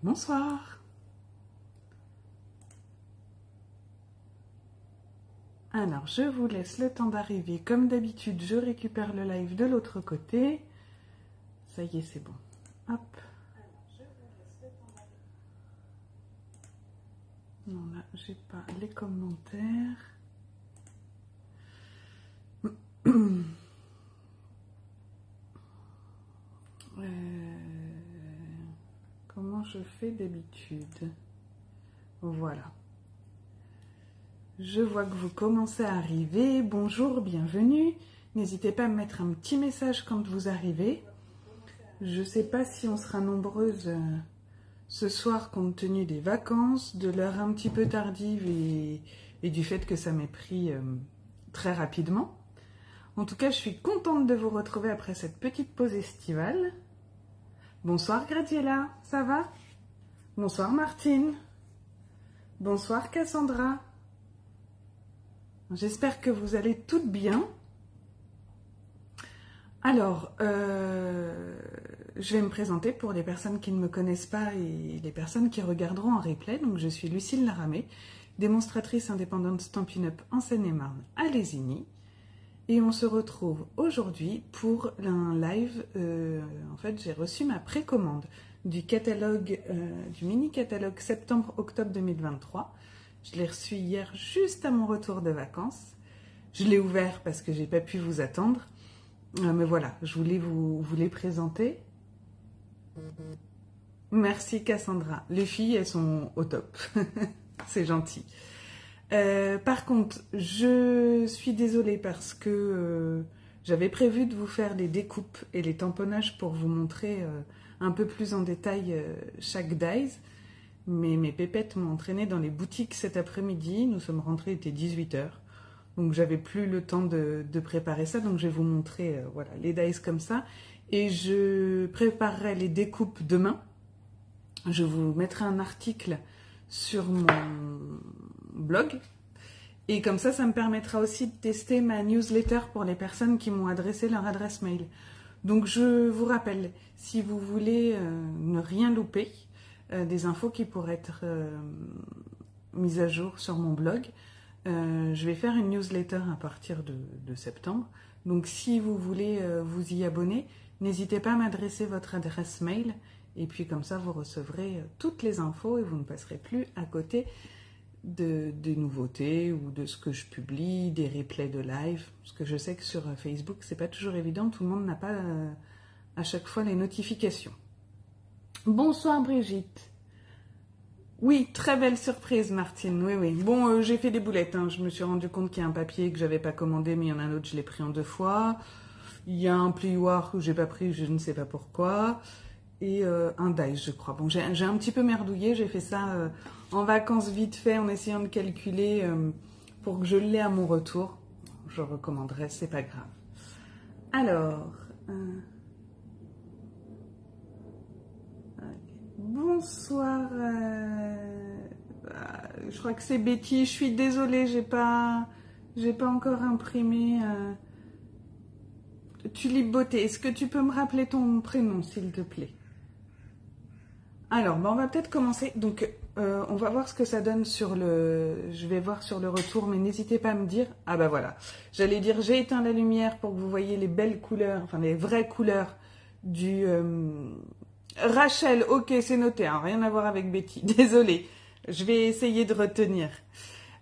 Bonsoir. Alors, je vous laisse le temps d'arriver. Comme d'habitude, je récupère le live de l'autre côté. Ça y est, c'est bon. Hop. Non, là, j'ai pas les commentaires. Comment je fais d'habitude? Voilà. Je vois que vous commencez à arriver. Bonjour, bienvenue. N'hésitez pas à me mettre un petit message quand vous arrivez. Je ne sais pas si on sera nombreuses ce soir compte tenu des vacances, de l'heure un petit peu tardive et du fait que ça m'ait pris très rapidement. En tout cas, je suis contente de vous retrouver après cette petite pause estivale. Bonsoir Graziella, ça va? Bonsoir Martine. Bonsoir Cassandra. J'espère que vous allez toutes bien. Alors, je vais me présenter pour les personnes qui ne me connaissent pas et les personnes qui regarderont en replay. Donc, je suis Lucille Laramé, démonstratrice indépendante Stampin' Up en Seine-et-Marne à Lésigny. Et on se retrouve aujourd'hui pour un live. En fait, j'ai reçu ma précommande du catalogue, du mini-catalogue septembre-octobre 2023. Je l'ai reçu hier juste à mon retour de vacances. Je l'ai ouvert parce que j'ai pas pu vous attendre. Mais voilà, je voulais vous les présenter. Merci Cassandra. Les filles, elles sont au top. C'est gentil. Par contre, je suis désolée parce que j'avais prévu de vous faire les découpes et les tamponnages pour vous montrer un peu plus en détail chaque dies. Mais mes pépettes m'ont entraîné dans les boutiques cet après-midi. Nous sommes rentrés, il était 18 h. Donc, j'avais plus le temps de préparer ça. Donc, je vais vous montrer voilà, les dies comme ça. Et je préparerai les découpes demain. Je vous mettrai un article sur mon blog. Et comme ça me permettra aussi de tester ma newsletter pour les personnes qui m'ont adressé leur adresse mail. Donc, je vous rappelle, si vous voulez ne rien louper, des infos qui pourraient être mises à jour sur mon blog. Je vais faire une newsletter à partir de septembre. Donc, si vous voulez vous y abonner, n'hésitez pas à m'adresser votre adresse mail. Et puis, comme ça, vous recevrez toutes les infos et vous ne passerez plus à côté des nouveautés ou de ce que je publie, des replays de live. Parce que je sais que sur Facebook, c'est pas toujours évident. Tout le monde n'a pas à chaque fois les notifications. Bonsoir Brigitte. Oui, très belle surprise Martine, oui. Bon, j'ai fait des boulettes, hein. Je me suis rendu compte qu'il y a un papier que j'avais pas commandé, mais il y en a un autre, je l'ai pris en 2 fois. Il y a un plioir que j'ai pas pris, je ne sais pas pourquoi. Et un dies, je crois. Bon, j'ai un petit peu merdouillé, j'ai fait ça en vacances vite fait, en essayant de calculer pour que je l'ai à mon retour. Je recommanderais, c'est pas grave. Alors... Bonsoir, je crois que c'est Betty, je suis désolée, j'ai pas encore imprimé Tulipe Beauté. Est-ce que tu peux me rappeler ton prénom s'il te plaît? Alors, on va peut-être commencer, donc on va voir ce que ça donne sur je vais voir sur le retour, mais n'hésitez pas à me dire, ah bah voilà, j'allais dire j'ai éteint la lumière pour que vous voyez les belles couleurs, enfin les vraies couleurs du... Rachel, ok, c'est noté, hein, rien à voir avec Betty, désolée, je vais essayer de retenir.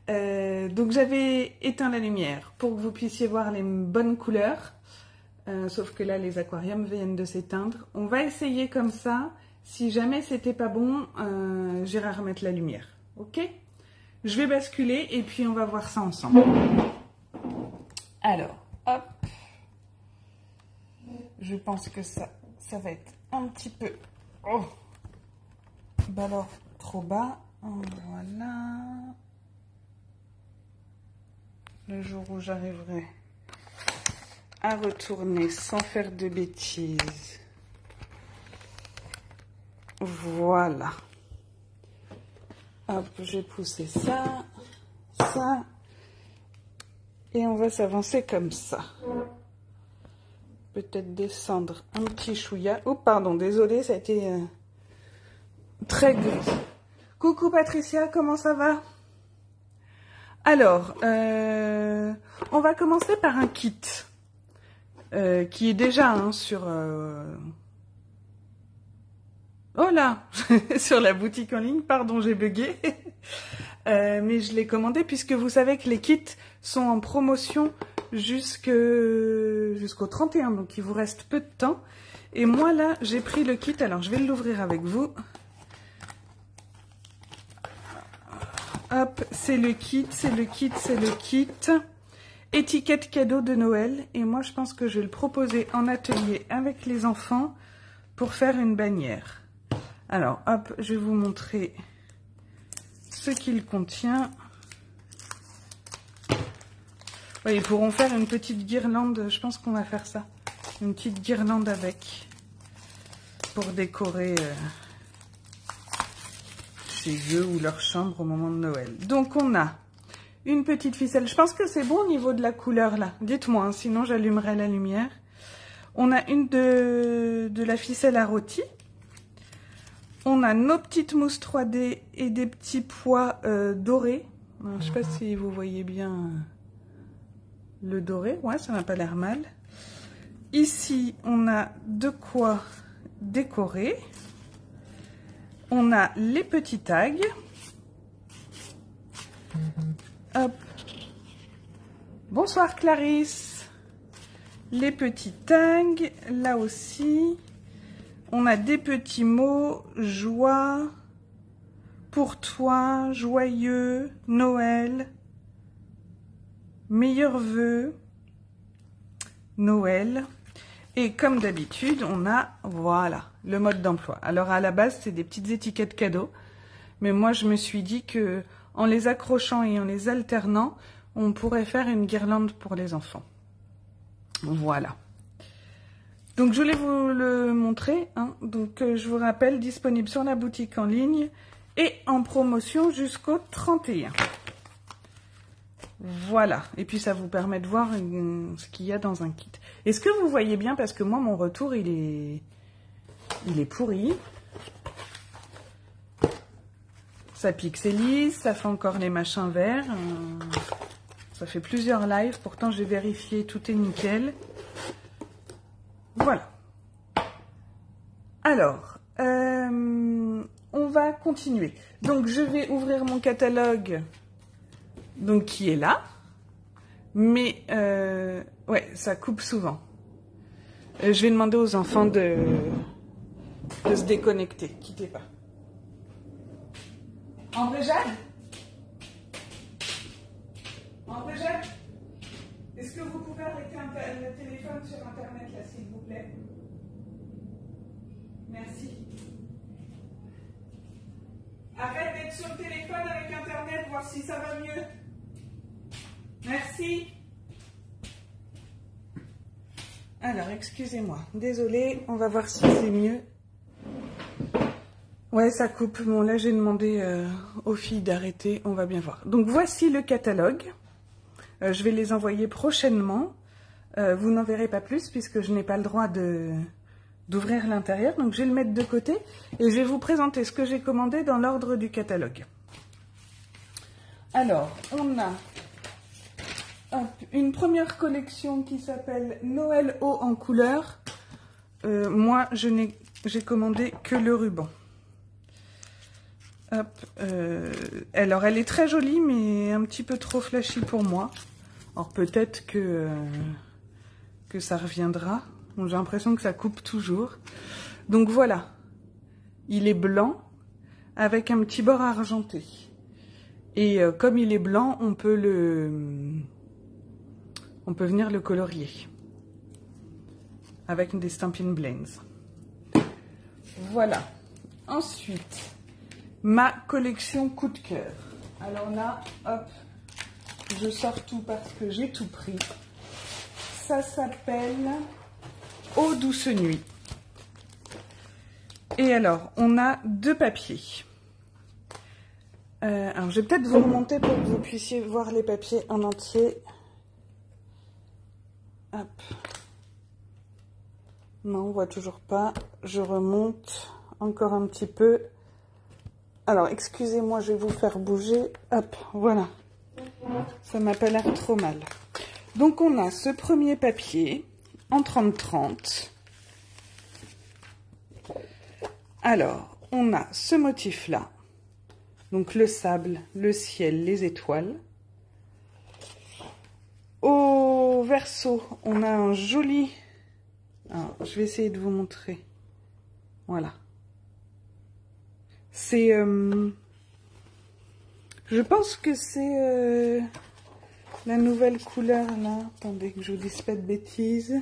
Donc j'avais éteint la lumière pour que vous puissiez voir les bonnes couleurs, sauf que là les aquariums viennent de s'éteindre. On va essayer comme ça, si jamais c'était pas bon, j'irai remettre la lumière, ok? Je vais basculer et puis on va voir ça ensemble. Alors, hop, je pense que ça va être un petit peu, oh, bah alors trop bas, voilà, le jour où j'arriverai à retourner sans faire de bêtises, voilà, hop, j'ai poussé ça, et on va s'avancer comme ça. Peut-être descendre un petit chouïa. Oh, pardon, désolé, ça a été très gris. Coucou Patricia, comment ça va? Alors, on va commencer par un kit qui est déjà sur... Oh là, sur la boutique en ligne, pardon, j'ai bugué. Mais je l'ai commandé puisque vous savez que les kits sont en promotion jusqu'au 31, donc il vous reste peu de temps. Et moi là, j'ai pris le kit, alors je vais l'ouvrir avec vous. Hop, c'est le kit, c'est le kit, c'est le kit. Étiquette cadeau de Noël. Et moi, je pense que je vais le proposer en atelier avec les enfants pour faire une bannière. Alors, hop, je vais vous montrer ce qu'il contient. Oui, ils pourront faire une petite guirlande. Je pense qu'on va faire ça. Une petite guirlande avec. Pour décorer chez eux ou leur chambre au moment de Noël. Donc, on a une petite ficelle. Je pense que c'est bon au niveau de la couleur, là. Dites-moi, hein, sinon j'allumerai la lumière. On a une de la ficelle à rôti. On a nos petites mousses 3D et des petits pois dorés. Alors, je ne sais pas si vous voyez bien le doré. Ouais, ça n'a pas l'air mal. Ici, on a de quoi décorer. On a les petits tags. Hop. Bonsoir Clarisse. Les petits tags, là aussi. On a des petits mots, joie, pour toi, joyeux, Noël, meilleurs vœux, Noël. Et comme d'habitude, on a, voilà, le mode d'emploi. Alors à la base, c'est des petites étiquettes cadeaux. Mais moi, je me suis dit que en les accrochant et en les alternant, on pourrait faire une guirlande pour les enfants. Voilà. Donc, je voulais vous le montrer. Hein. Donc, je vous rappelle, disponible sur la boutique en ligne et en promotion jusqu'au 31. Voilà. Et puis, ça vous permet de voir ce qu'il y a dans un kit. Est-ce que vous voyez bien? Parce que moi, mon retour, il est pourri. Ça pixelise, ça fait encore les machins verts. Ça fait plusieurs lives. Pourtant, j'ai vérifié, tout est nickel. Voilà. Alors, on va continuer. Donc, je vais ouvrir mon catalogue, donc qui est là. Mais, ouais, ça coupe souvent. Je vais demander aux enfants de se déconnecter. Quittez pas. André-Jade? André-Jade? Est-ce que vous pouvez arrêter le téléphone sur Internet, là, s'il vous plaît? Merci. Arrête d'être sur le téléphone avec Internet, voir si ça va mieux. Merci. Alors, excusez-moi. Désolée, on va voir si c'est mieux. Ouais, ça coupe. Bon, là, j'ai demandé aux filles d'arrêter. On va bien voir. Donc, voici le catalogue. Je vais les envoyer prochainement. Vous n'en verrez pas plus puisque je n'ai pas le droit d'ouvrir l'intérieur. Donc, je vais le mettre de côté et je vais vous présenter ce que j'ai commandé dans l'ordre du catalogue. Alors, on a une première collection qui s'appelle Noël haut en couleur. Moi, j'ai commandé que le ruban. Hop, alors, elle est très jolie, mais un petit peu trop flashy pour moi. Alors, peut-être que ça reviendra. J'ai l'impression que ça coupe toujours. Donc, voilà. Il est blanc, avec un petit bord argenté. Et comme il est blanc, on peut venir le colorier. Avec des Stampin' Blends. Voilà. Ensuite... ma collection coup de cœur. Alors là, hop, je sors tout parce que j'ai tout pris. Ça s'appelle Ô douce nuit. Et alors, on a 2 papiers. Alors, je vais peut-être vous remonter pour que vous puissiez voir les papiers en entier. Hop. Non, on voit toujours pas. Je remonte encore un petit peu. Alors, excusez-moi, je vais vous faire bouger. Hop, voilà. Ça m'a pas l'air trop mal. Donc, on a ce premier papier en 30-30. Alors, on a ce motif-là. Donc, le sable, le ciel, les étoiles. Au verso, on a un joli... Alors, je vais essayer de vous montrer. Voilà. C'est... je pense que c'est la nouvelle couleur, là. Attendez que je vous dise pas de bêtises.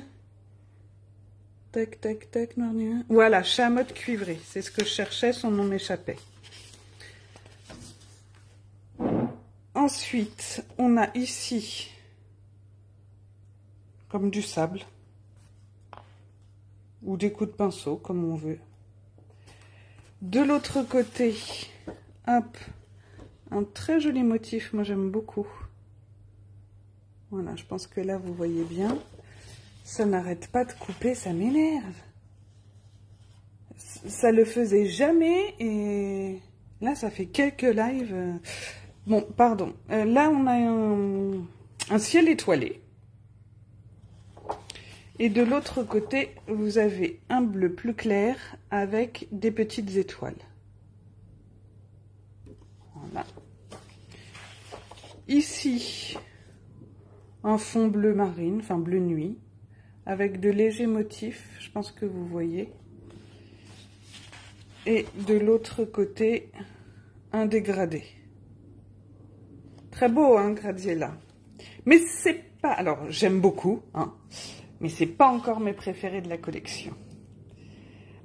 Tac, tac, tac. Non. Voilà, chamotte cuivrée. C'est ce que je cherchais, son nom m'échappait. Ensuite, on a ici, comme du sable. Ou des coups de pinceau, comme on veut. De l'autre côté, hop, un très joli motif, moi j'aime beaucoup. Voilà, je pense que là vous voyez bien. Ça n'arrête pas de couper, ça m'énerve. Ça le faisait jamais et là ça fait quelques lives. Bon, pardon. Là on a un ciel étoilé. Et de l'autre côté, vous avez un bleu plus clair avec des petites étoiles. Voilà. Ici, un fond bleu marine, enfin bleu nuit, avec de légers motifs, je pense que vous voyez. Et de l'autre côté, un dégradé. Très beau, hein, Graziella. Mais c'est pas... Alors, j'aime beaucoup, hein. Mais c'est pas encore mes préférés de la collection.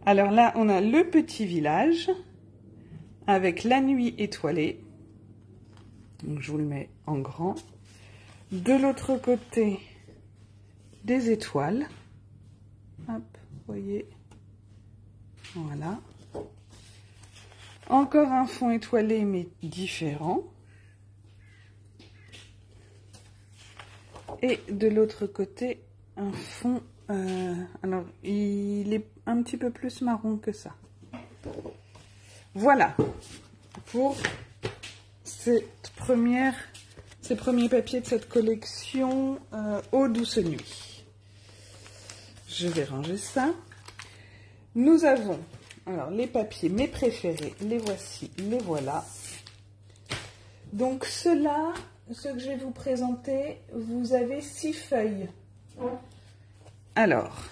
Alors là, on a le petit village avec la nuit étoilée. Donc je vous le mets en grand. De l'autre côté, des étoiles. Hop, vous voyez. Voilà. Encore un fond étoilé, mais différent. Et de l'autre côté, un fond, alors il est un petit peu plus marron que ça. Voilà pour ces premiers papiers de cette collection Aux douces nuits. Je vais ranger ça. Nous avons alors les papiers, mes préférés, les voici, les voilà. Donc ceux-là, ceux que je vais vous présenter, vous avez 6 feuilles. Alors,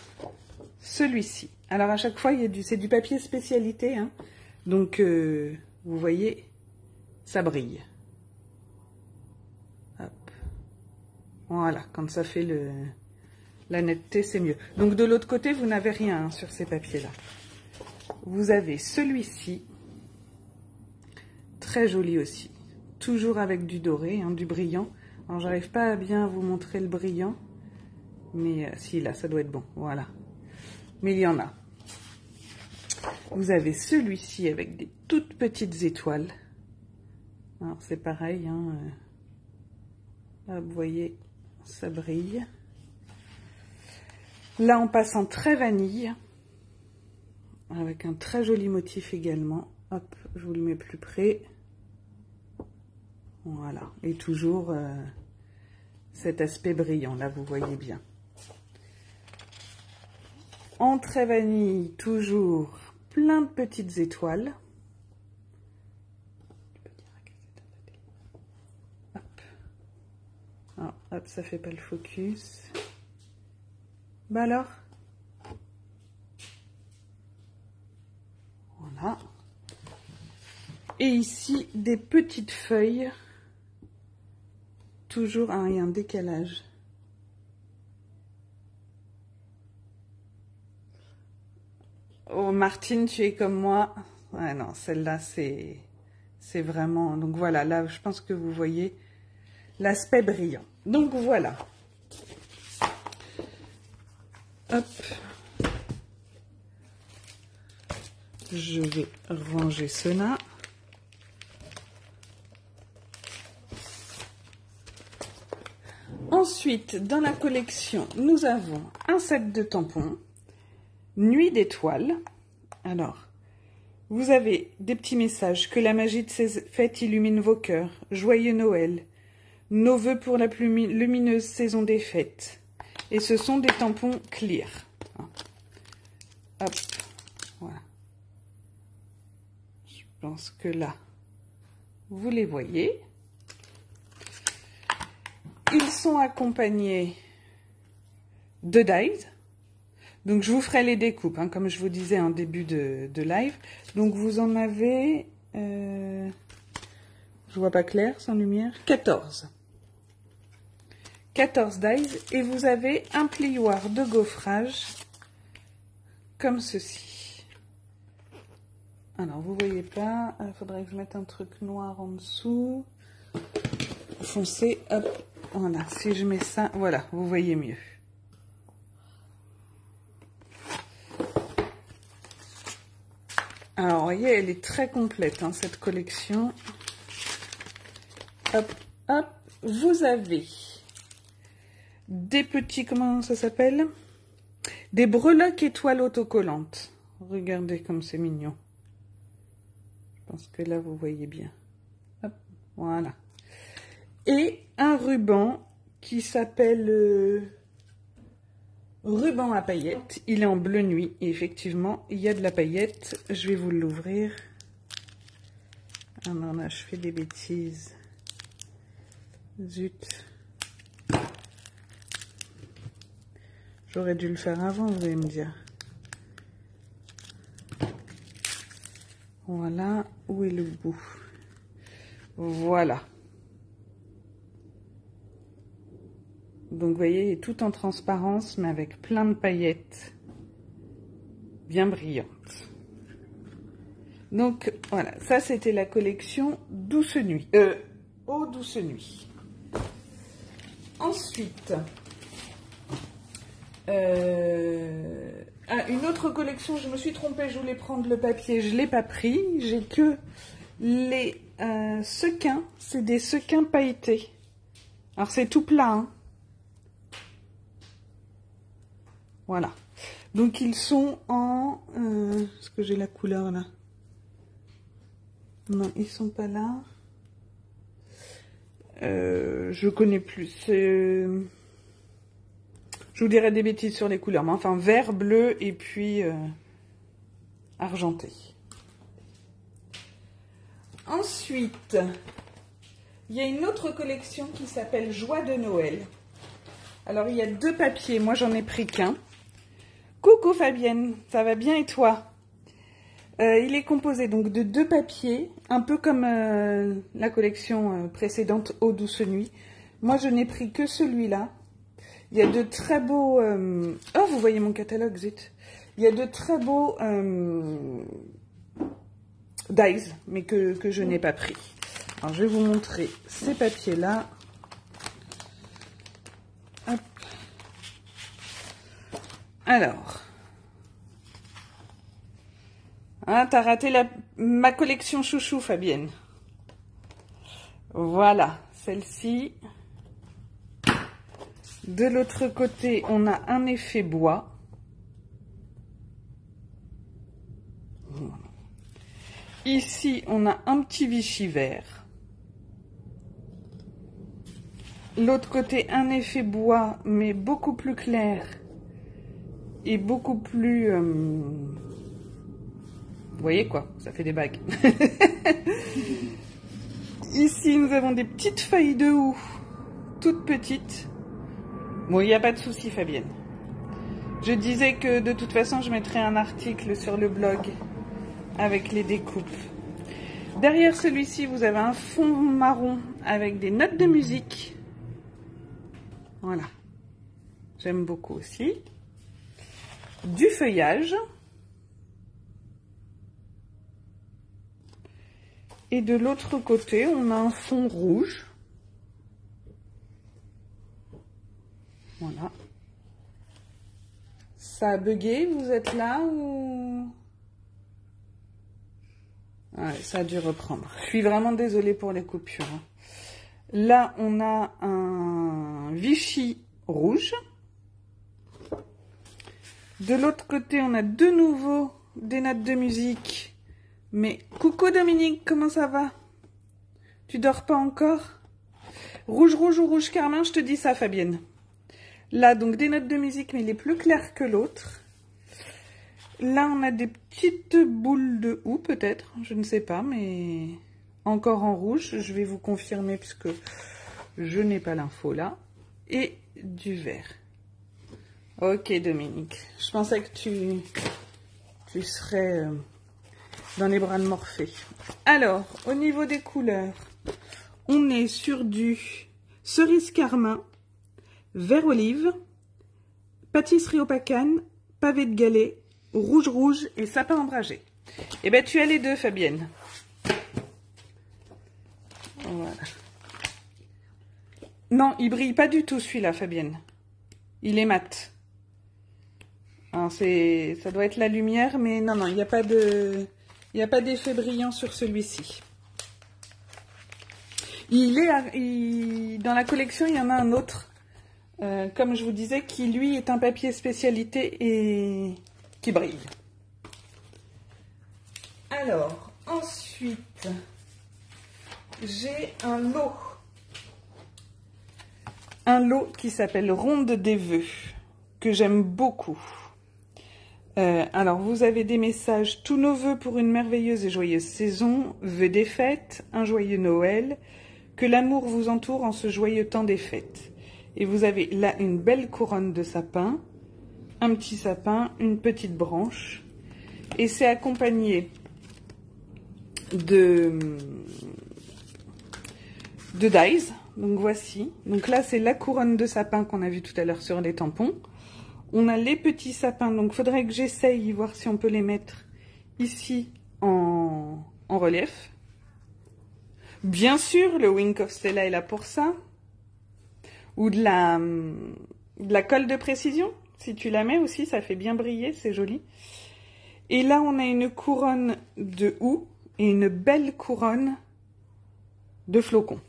celui-ci. Alors, à chaque fois, c'est du papier spécialité. Hein. Donc, vous voyez, ça brille. Hop. Voilà, quand ça fait la netteté, c'est mieux. Donc, de l'autre côté, vous n'avez rien hein, sur ces papiers-là. Vous avez celui-ci. Très joli aussi. Toujours avec du doré, hein, du brillant. Alors, j'arrive pas à bien vous montrer le brillant. Mais si, là, ça doit être bon. Voilà. Mais il y en a. Vous avez celui-ci avec des toutes petites étoiles. Alors, c'est pareil. Hein, là, vous voyez, ça brille. Là, on passe en très vanille. Avec un très joli motif également. Hop, je vous le mets plus près. Voilà. Et toujours cet aspect brillant. Là, vous voyez bien. En très vanille, toujours plein de petites étoiles. Hop. Ah, hop, ça fait pas le focus. Bah alors. Voilà. Et ici, des petites feuilles. Toujours, il y a un décalage. Oh, Martine, tu es comme moi. Ouais, non, celle-là, c'est vraiment... Donc voilà, là, je pense que vous voyez l'aspect brillant. Donc voilà. Hop. Je vais ranger cela. Ensuite, dans la collection, nous avons un set de tampons. Nuit d'étoiles. Alors, vous avez des petits messages. Que la magie de ces fêtes illumine vos cœurs. Joyeux Noël. Nos vœux pour la plus lumineuse saison des fêtes. Et ce sont des tampons clear. Hop, voilà. Je pense que là, vous les voyez. Ils sont accompagnés de dies. Donc, je vous ferai les découpes, hein, comme je vous disais en début de live. Donc, vous en avez, je vois pas clair, sans lumière, 14. 14 dies. Et vous avez un plioir de gaufrage, comme ceci. Alors, vous voyez pas, il faudrait que je mette un truc noir en dessous. Foncé, hop, voilà. Si je mets ça, voilà, vous voyez mieux. Alors, vous voyez, elle est très complète, hein, cette collection. Hop, hop. Vous avez des petits, comment ça s'appelle? Des breloques étoiles autocollantes. Regardez comme c'est mignon. Je pense que là, vous voyez bien. Hop, voilà. Et un ruban qui s'appelle... ruban à paillettes, il est en bleu nuit et effectivement il y a de la paillette. Je vais vous l'ouvrir. Ah non, là je fais des bêtises. Zut. J'aurais dû le faire avant, vous allez me dire. Voilà, où est le bout? Voilà. Donc, vous voyez, tout en transparence, mais avec plein de paillettes bien brillantes. Donc, voilà, ça, c'était la collection Douce Nuit. Aux Douce Nuit. Ensuite, une autre collection, je me suis trompée, je voulais prendre le papier, je ne l'ai pas pris. J'ai que les sequins, c'est des sequins pailletés. Alors, c'est tout plat, hein. Voilà. Donc, ils sont en... est-ce que j'ai la couleur, là? Non, ils sont pas là. Je connais plus. Je vous dirai des bêtises sur les couleurs. Mais enfin, vert, bleu et puis argenté. Ensuite, il y a une autre collection qui s'appelle Joie de Noël. Alors, il y a deux papiers. Moi, j'en ai pris qu'un. Coucou Fabienne, ça va bien et toi? Il est composé donc de deux papiers, un peu comme la collection précédente Aux Douce Nuit. Moi, je n'ai pris que celui-là. Il y a de très beaux... Oh, vous voyez mon catalogue, zut. Il y a de très beaux dies, mais que je n'ai pas pris. Alors, je vais vous montrer ces papiers-là. Hop. Alors... Ah, t'as raté ma collection chouchou, Fabienne. Voilà, celle-ci. De l'autre côté, on a un effet bois. Ici, on a un petit Vichy vert. L'autre côté, un effet bois, mais beaucoup plus clair. Et beaucoup plus... Vous voyez quoi? Ça fait des bagues. Ici, nous avons des petites feuilles de houx, toutes petites. Bon, il n'y a pas de souci, Fabienne. Je disais que de toute façon, je mettrai un article sur le blog avec les découpes. Derrière celui-ci, vous avez un fond marron avec des notes de musique. Voilà. J'aime beaucoup aussi. Du feuillage. Et de l'autre côté, on a un fond rouge. Voilà. Ça a bugué, vous êtes là ou... Ouais, ça a dû reprendre. Je suis vraiment désolée pour les coupures. Là, on a un Vichy rouge. De l'autre côté, on a de nouveau des notes de musique Mais coucou Dominique, comment ça va? Tu dors pas encore? Rouge, rouge ou rouge carmin, je te dis ça Fabienne. Là, donc des notes de musique, mais il est plus clair que l'autre. Là, on a des petites boules de houx, peut-être, je ne sais pas, mais encore en rouge. Je vais vous confirmer puisque je n'ai pas l'info là. Et du vert. Ok Dominique, je pensais que tu serais dans les bras de Morphée. Alors, au niveau des couleurs, on est sur du cerise carmin, vert olive, pâtisserie au pacane, pavé de galets, rouge rouge et sapin ombragé. Eh bien, tu as les deux, Fabienne. Voilà. Non, il brille pas du tout, celui-là, Fabienne. Il est mat. Alors, ça doit être la lumière, mais non, il n'y a pas d'effet brillant sur celui-ci. Dans la collection, il y en a un autre, comme je vous disais, qui, lui, est un papier spécialité et qui brille. Alors, ensuite, j'ai un lot qui s'appelle Ronde des vœux, que j'aime beaucoup. Alors, vous avez des messages, tous nos vœux pour une merveilleuse et joyeuse saison, vœux des fêtes, un joyeux Noël, que l'amour vous entoure en ce joyeux temps des fêtes. Et vous avez là une belle couronne de sapin, un petit sapin, une petite branche, et c'est accompagné de dies. Donc voici, donc là c'est la couronne de sapin qu'on a vu tout à l'heure sur les tampons. On a les petits sapins, donc il faudrait que j'essaye, voir si on peut les mettre ici en relief. Bien sûr, le Wink of Stella est là pour ça. Ou de la colle de précision, si tu la mets aussi, ça fait bien briller, c'est joli. Et là, on a une couronne de houx et une belle couronne de flocons.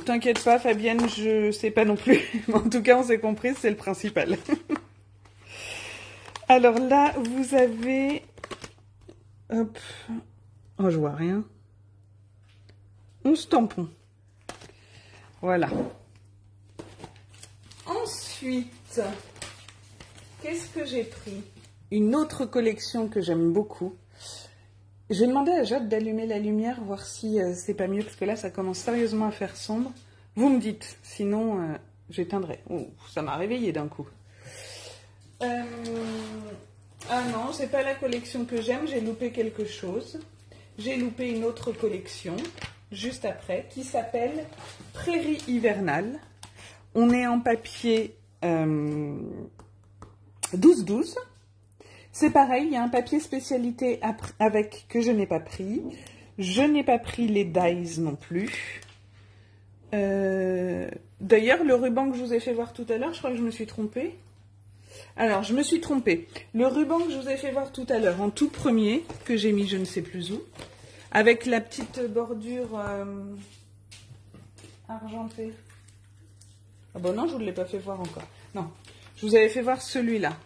T'inquiète pas Fabienne, je sais pas non plus. En tout cas, on s'est compris, c'est le principal. Alors là, vous avez... Hop. Oh, je vois rien. 11 tampons. Voilà. Ensuite, qu'est-ce que j'ai pris? Une autre collection que j'aime beaucoup. Je vais demander à Jade d'allumer la lumière, voir si c'est pas mieux, parce que là, ça commence sérieusement à faire sombre. Vous me dites, sinon, j'éteindrai. Oh, ça m'a réveillée d'un coup. Ah non, c'est pas la collection que j'aime, j'ai loupé quelque chose. J'ai loupé une autre collection, juste après, qui s'appelle Prairie hivernale. On est en papier 12-12. C'est pareil, il y a un papier spécialité avec que je n'ai pas pris. Je n'ai pas pris les dies non plus. D'ailleurs, le ruban que je vous ai fait voir tout à l'heure, je crois que je me suis trompée. Alors, je me suis trompée. Le ruban que je vous ai fait voir tout à l'heure, en tout premier, que j'ai mis je ne sais plus où, avec la petite bordure argentée. Ah bon, non, je ne vous l'ai pas fait voir encore. Non, je vous avais fait voir celui-là.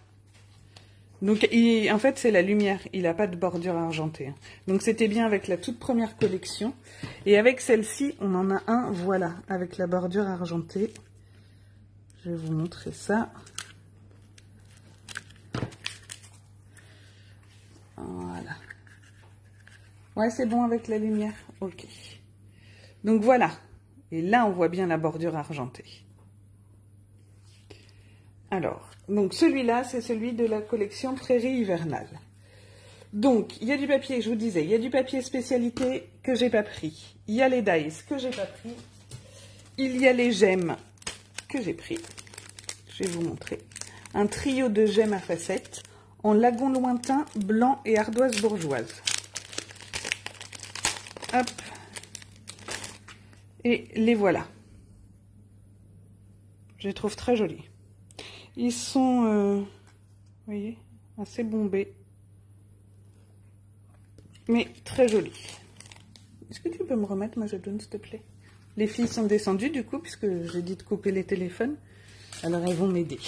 Donc, en fait, c'est la lumière. Il n'a pas de bordure argentée. Donc, c'était bien avec la toute première collection. Et avec celle-ci, on en a un, voilà, avec la bordure argentée. Je vais vous montrer ça. Voilà. Ouais, c'est bon avec la lumière. Ok. Donc, voilà. Et là, on voit bien la bordure argentée. Alors, donc celui-là, c'est celui de la collection Prairie hivernale. Donc, il y a du papier, je vous disais, il y a du papier spécialité que j'ai pas pris. Il y a les dies que j'ai pas pris. Il y a les gemmes que j'ai pris. Je vais vous montrer. Un trio de gemmes à facettes en lagon lointain, blanc et ardoise bourgeoise. Hop. Et les voilà. Je les trouve très jolis. Ils sont, vous voyez, assez bombés. Mais très jolis. Est-ce que tu peux me remettre ma jaune, s'il te plaît? Les filles sont descendues, du coup, puisque j'ai dit de couper les téléphones. Alors, elles vont m'aider.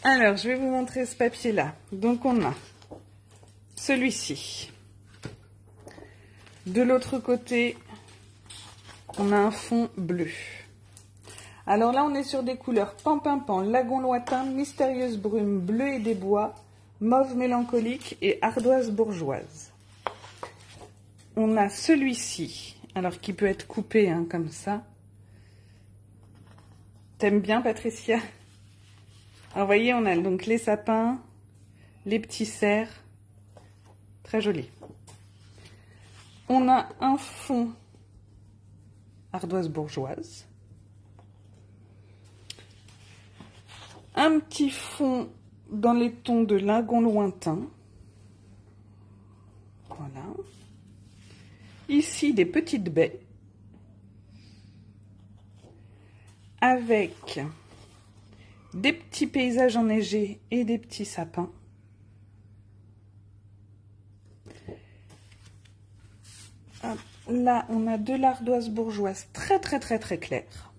Alors, je vais vous montrer ce papier-là. Donc, on a celui-ci. De l'autre côté, on a un fond bleu. Alors là, on est sur des couleurs pan-pan-pan, lagon lointain, mystérieuse brume, bleu et des bois, mauve mélancolique et ardoise bourgeoise. On a celui-ci, alors qui peut être coupé hein, comme ça. T'aimes bien, Patricia? Alors, vous voyez, on a donc les sapins, les petits cerfs. Très joli. On a un fond ardoise bourgeoise. Un petit fond dans les tons de lagon lointain. Voilà. Ici, des petites baies. Avec des petits paysages enneigés et des petits sapins. Hop, là, on a de l'ardoise bourgeoise très claire.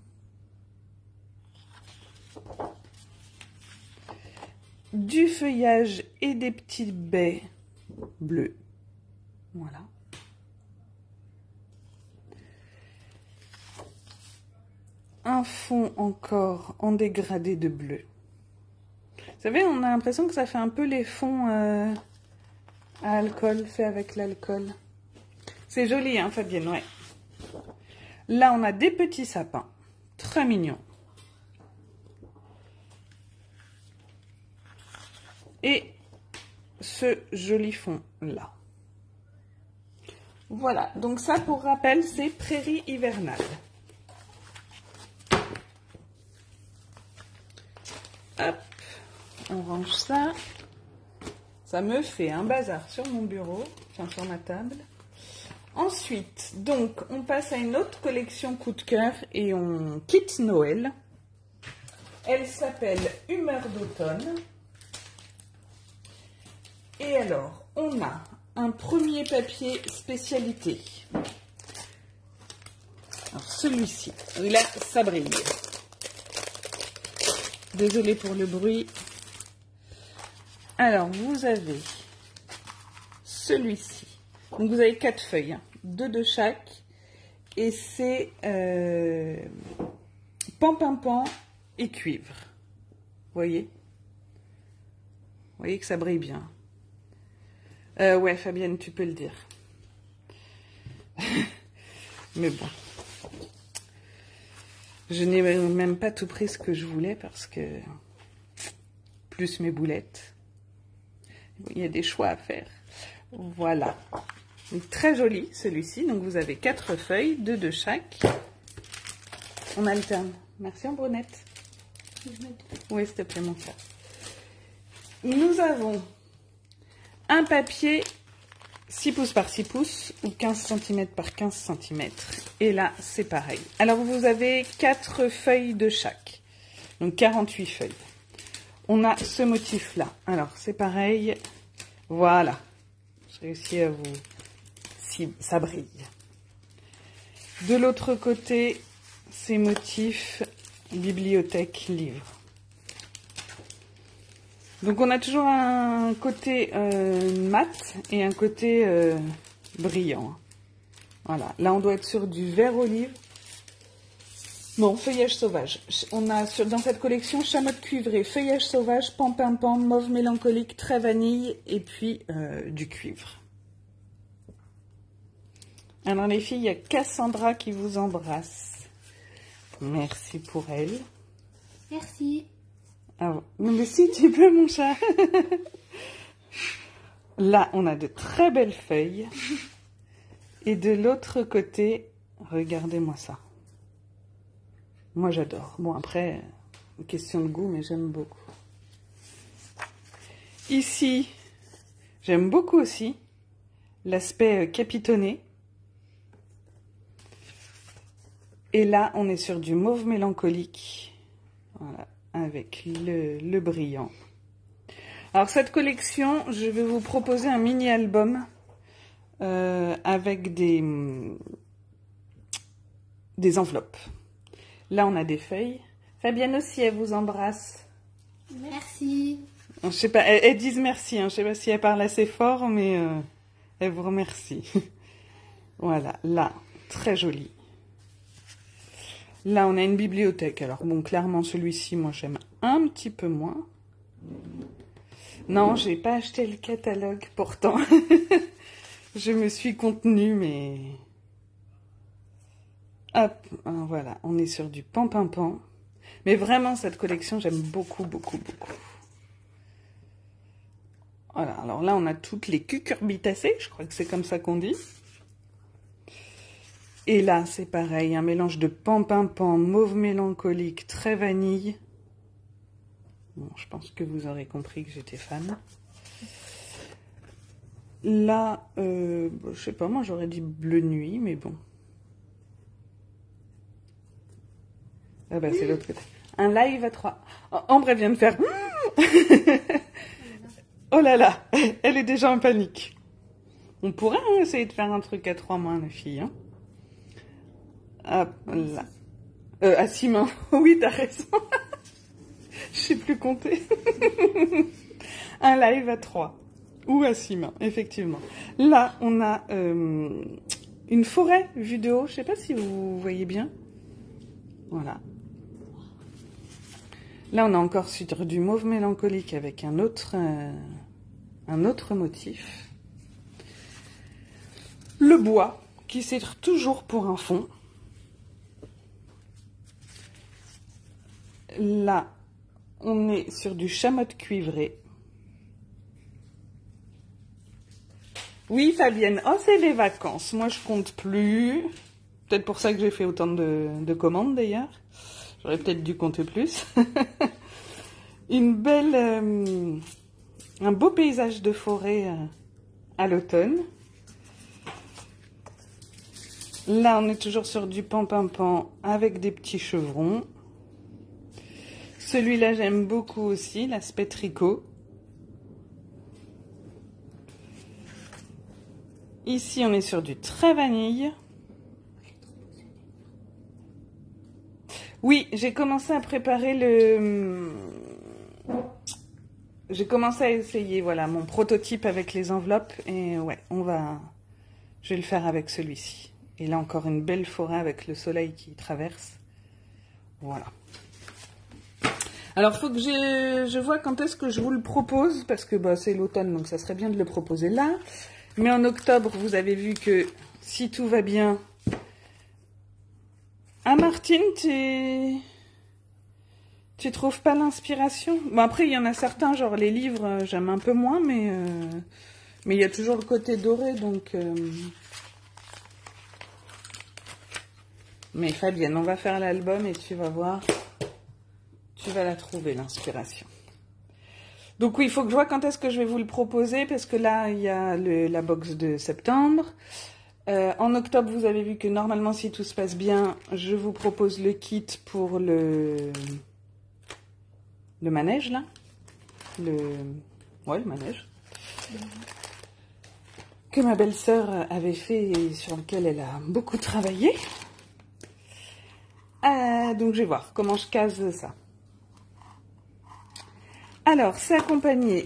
Du feuillage et des petites baies bleues. Voilà. Un fond encore en dégradé de bleu. Vous savez, on a l'impression que ça fait un peu les fonds à alcool, fait avec l'alcool. C'est joli, hein, Fabienne, ouais. Là, on a des petits sapins, très mignons. Et ce joli fond-là. Voilà, donc ça, pour rappel, c'est Prairie hivernale. Hop, on range ça. Ça me fait un bazar sur mon bureau, enfin sur ma table. Ensuite, donc, on passe à une autre collection coup de cœur et on quitte Noël. Elle s'appelle Humeur d'automne. Et alors, on a un premier papier spécialité. Alors, celui-ci. Là, ça brille. Désolée pour le bruit. Alors, vous avez celui-ci. Donc, vous avez 4 feuilles, 2 de chaque. Et c'est pan et cuivre. Vous voyez? Vous voyez que ça brille bien. Ouais, Fabienne, tu peux le dire. Mais bon. Je n'ai même pas tout pris ce que je voulais parce que... Plus mes boulettes. Il y a des choix à faire. Voilà. Donc, très joli celui-ci. Donc vous avez 4 feuilles, 2 de chaque. On alterne. Merci en brunette. Oui, s'il te plaît, mon chat. Nous avons un papier 6 pouces par 6 pouces ou 15 cm par 15 cm. Et là, c'est pareil. Alors, vous avez 4 feuilles de chaque. Donc, 48 feuilles. On a ce motif-là. Alors, c'est pareil. Voilà. J'ai réussi à vous... Si, ça brille. De l'autre côté, ces motifs bibliothèque, livre. Donc, on a toujours un côté mat et un côté brillant. Voilà. Là, on doit être sur du vert olive. Bon, feuillage sauvage. On a dans cette collection chamotte cuivrée, feuillage sauvage, pan, mauve mélancolique, très vanille et puis du cuivre. Alors les filles, il y a Cassandra qui vous embrasse. Merci pour elle. Merci. Ah, mais si tu peux, mon chat. Là, on a de très belles feuilles. Et de l'autre côté, regardez-moi ça. Moi, j'adore. Bon, après, question de goût, mais j'aime beaucoup. Ici, j'aime beaucoup aussi l'aspect capitonné. Et là, on est sur du mauve mélancolique. Voilà, avec le brillant. Alors, cette collection, je vais vous proposer un mini-album avec des enveloppes. Là, on a des feuilles. Fabienne aussi, elle vous embrasse. Merci. Je sais pas, elles disent merci, hein. Je sais pas si elles parlent assez fort, mais elles vous remercient. Voilà, là, très joli. Là, on a une bibliothèque. Alors, bon, clairement, celui-ci, moi, j'aime un petit peu moins. Non, j'ai pas acheté le catalogue, pourtant. Je me suis contenue, mais... Hop, voilà, on est sur du pan-pan-pan. Mais vraiment, cette collection, j'aime beaucoup, beaucoup, beaucoup. Voilà, alors là, on a toutes les cucurbitacées, je crois que c'est comme ça qu'on dit. Et là, c'est pareil, un mélange de pan-pan-pan, mauve mélancolique, très vanille. Bon, je pense que vous aurez compris que j'étais fan. Là, je sais pas, moi j'aurais dit bleu nuit, mais bon. Ah bah c'est l'autre côté. Un live à 3. Ambre, elle vient de faire... Oh là là, elle est déjà en panique. On pourrait essayer de faire un truc à 3 mains, la fille. Hein. Hop là. À 6 mains. Oui, t'as raison. Je sais plus compter. Un live à 3. Ou à 6 mains, effectivement. Là, on a une forêt vue de haut. Je sais pas si vous voyez bien. Voilà. Là, on a encore sur du mauve mélancolique avec un autre motif. Le bois, qui sert toujours pour un fond. Là, on est sur du chamotte cuivré. Oui, Fabienne. Oh, c'est les vacances. Moi, je compte plus. Peut-être pour ça que j'ai fait autant de commandes, d'ailleurs. J'aurais peut-être dû compter plus. Une belle... un beau paysage de forêt à l'automne. Là, on est toujours sur du pan-pan-pan avec des petits chevrons. Celui-là, j'aime beaucoup aussi, l'aspect tricot. Ici, on est sur du très vanille. Oui, j'ai commencé à préparer le... J'ai commencé à essayer, voilà, mon prototype avec les enveloppes. Et ouais, je vais le faire avec celui-ci. Et là, encore une belle forêt avec le soleil qui traverse. Voilà. Alors, il faut que je vois quand est-ce que je vous le propose, parce que bah, c'est l'automne, donc ça serait bien de le proposer là. Mais en octobre, vous avez vu que si tout va bien... Ah, Martine, tu trouves pas l'inspiration? Bon, après, il y en a certains, genre les livres, j'aime un peu moins, mais il y a toujours le côté doré, donc... Mais Fabienne, on va faire l'album et tu vas voir, tu vas la trouver, l'inspiration. Donc oui, il faut que je vois quand est-ce que je vais vous le proposer, parce que là, il y a la box de septembre. En octobre, vous avez vu que normalement, si tout se passe bien, je vous propose le kit pour le manège, là. Ouais, le manège. Que ma belle-sœur avait fait et sur lequel elle a beaucoup travaillé. Donc, je vais voir comment je case ça. Alors, c'est accompagné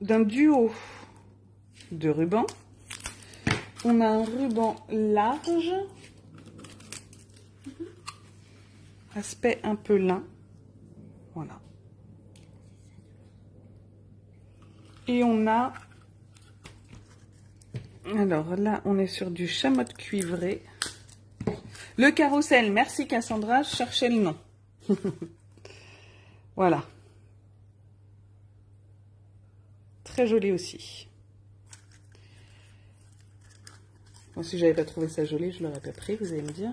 d'un duo de rubans. On a un ruban large, aspect un peu lin, voilà. Et on a, alors là, on est sur du chamotte cuivré. Le carrousel, merci Cassandra, je cherchais le nom. Voilà. Très joli aussi. Bon, si j'avais pas trouvé ça joli, je l'aurais pas pris, vous allez me dire.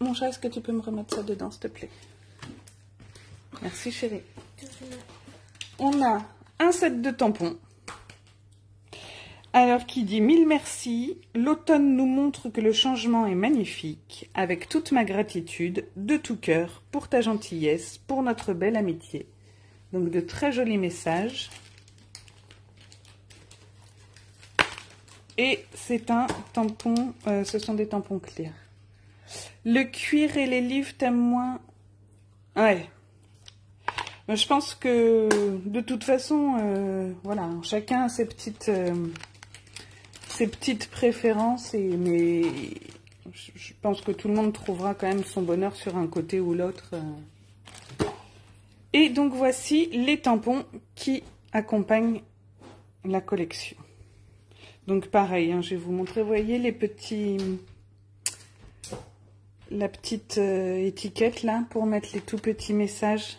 Mon chat, est-ce que tu peux me remettre ça dedans, s'il te plaît? Merci, chérie. On a un set de tampons. Alors, qui dit 1000 merci, l'automne nous montre que le changement est magnifique, avec toute ma gratitude, de tout cœur, pour ta gentillesse, pour notre belle amitié. Donc, de très jolis messages. Et c'est un tampon, ce sont des tampons clairs. Le cuir et les livres, t'aimes moins? Ouais. Je pense que de toute façon, voilà, chacun a ses petites préférences, mais je pense que tout le monde trouvera quand même son bonheur sur un côté ou l'autre. Et donc voici les tampons qui accompagnent la collection. Donc pareil, hein, je vais vous montrer, vous voyez la petite étiquette là pour mettre les tout petits messages.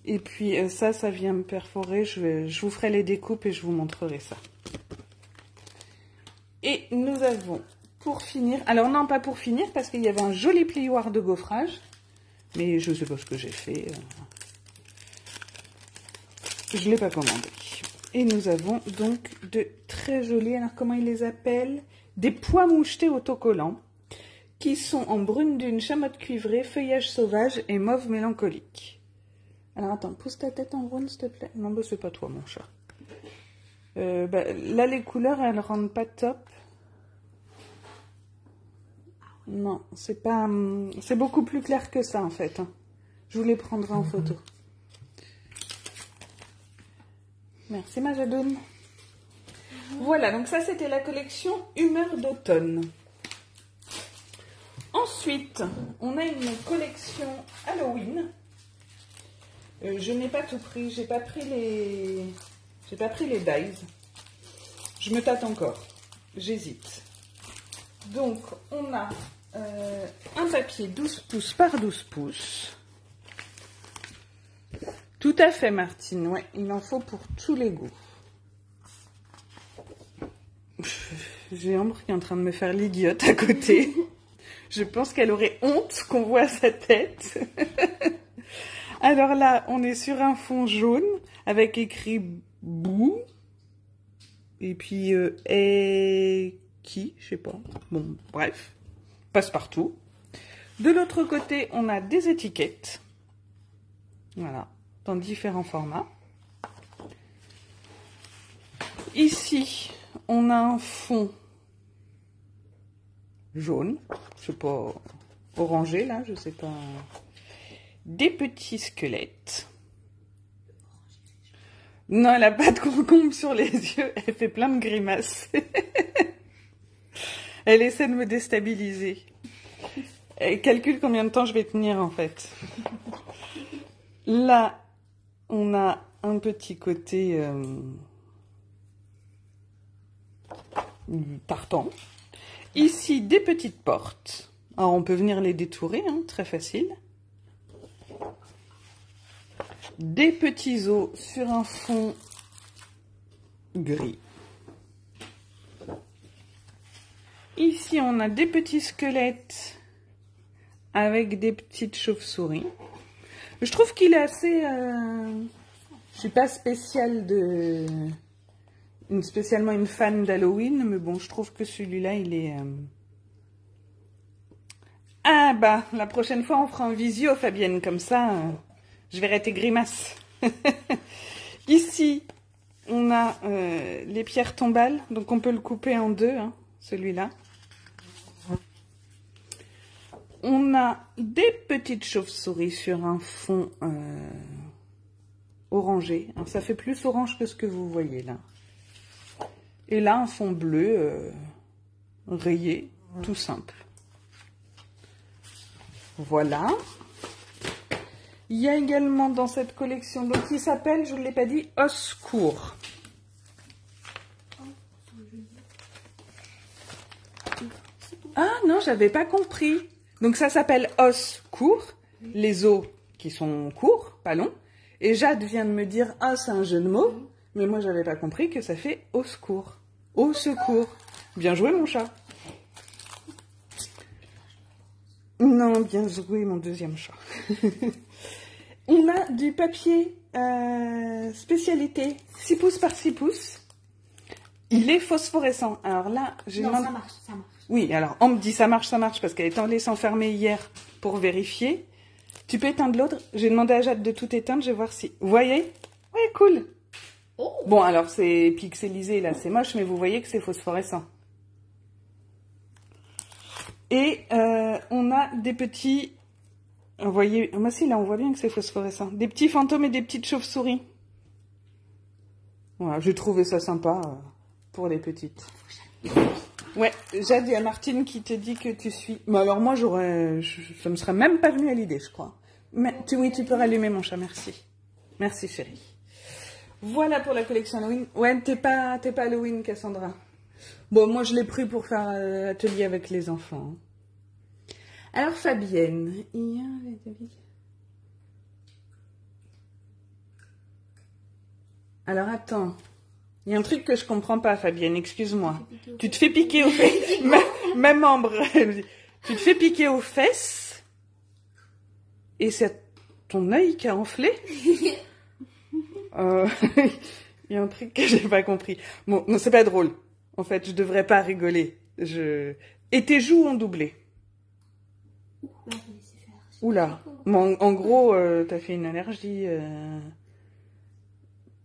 Et puis ça vient me perforer, je vous ferai les découpes et je vous montrerai ça. Et nous avons, pour finir, alors non pas pour finir parce qu'il y avait un joli plioir de gaufrage, mais je ne sais pas ce que j'ai fait. Je ne l'ai pas commandé. Et nous avons donc de très jolis, alors comment ils les appellent? Des pois mouchetés autocollants, qui sont en brune d'une chamotte cuivrée, feuillage sauvage et mauve mélancolique. Alors attends, pousse ta tête en brune s'il te plaît. Non, bah, c'est pas toi mon chat. Là les couleurs elles rendent pas top. Non, c'est pas... c'est beaucoup plus clair que ça en fait. Hein. Je vous les prendrai en photo. Merci ma Jadoune. Voilà, donc ça c'était la collection Humeur d'automne. Ensuite, on a une collection Halloween. Je n'ai pas tout pris, j'ai pas pris les dies. Je me tâte encore, j'hésite. Donc on a un papier 12 pouces par 12 pouces. Tout à fait Martine, ouais, il en faut pour tous les goûts. J'ai Ambre qui est en train de me faire l'idiote à côté. Je pense qu'elle aurait honte qu'on voit sa tête. Alors là, on est sur un fond jaune avec écrit Bou. Et puis qui, je sais pas. Bon, bref, passe-partout. De l'autre côté, on a des étiquettes. Voilà, dans différents formats. Ici, on a un fond jaune, je sais pas, orangé là, je sais pas. Des petits squelettes. Non, elle a pas de concombre sur les yeux, elle fait plein de grimaces. Elle essaie de me déstabiliser. Elle calcule combien de temps je vais tenir en fait. Là, on a un petit côté partant. Ici, des petites portes. Alors, on peut venir les détourer, hein, très facile. Des petits os sur un fond gris. Ici, on a des petits squelettes avec des petites chauves-souris. Je trouve qu'il est assez... je suis pas spécialement une fan d'Halloween, mais bon, je trouve que celui-là, il est... Ah bah, la prochaine fois, on fera un visio, Fabienne, comme ça, je verrai tes grimaces. Ici, on a les pierres tombales, donc on peut le couper en deux, hein, celui-là. On a des petites chauves-souris sur un fond orangé. Alors, ça fait plus orange que ce que vous voyez là. Et là, un fond bleu rayé, tout simple. Voilà. Il y a également dans cette collection, donc qui s'appelle, je ne l'ai pas dit, Os court. Ah non, j'avais pas compris. Donc ça s'appelle Os court, les os qui sont courts, pas longs. Et Jade vient de me dire, ah c'est un jeu de mots, mais moi j'avais pas compris que ça fait au secours. Au secours. Bien joué mon chat. Non, bien joué mon deuxième chat. On a du papier spécialité 6 pouces par 6 pouces. Il est phosphorescent. Alors là, j'ai demandé... ça marche, ça marche. Oui, alors on me dit ça marche, parce qu'elle est allée s'enfermer hier pour vérifier. Tu peux éteindre l'autre? J'ai demandé à Jade de tout éteindre, je vais voir si... Vous voyez? Ouais, cool. Oh. Bon, alors c'est pixelisé là, c'est moche, mais vous voyez que c'est phosphorescent. Et on a des petits Vous voyez, moi aussi, là, on voit bien que c'est phosphorescent. Des petits fantômes et des petites chauves-souris. Voilà, j'ai trouvé ça sympa pour les petites. Ouais, Jade, il y a Martine qui te dit que tu suis... Mais alors moi, ça me serait même pas venu à l'idée, je crois. Mais oui, tu peux rallumer mon chat, merci. Merci, chérie. Voilà pour la collection Halloween. Ouais, t'es pas Halloween, Cassandra. Bon, moi, je l'ai pris pour faire atelier avec les enfants. Alors, Fabienne. Alors, attends. Il y a un truc que je comprends pas, Fabienne, excuse-moi. Tu te fais piquer aux fesses. Même Ambre. Tu te fais piquer aux fesses. Et c'est ton œil qui a enflé. Il y a un truc que j'ai pas compris. Bon, non, c'est pas drôle. En fait, je devrais pas rigoler. Et tes joues ont doublé. Oula. Bon, en gros, t'as fait une allergie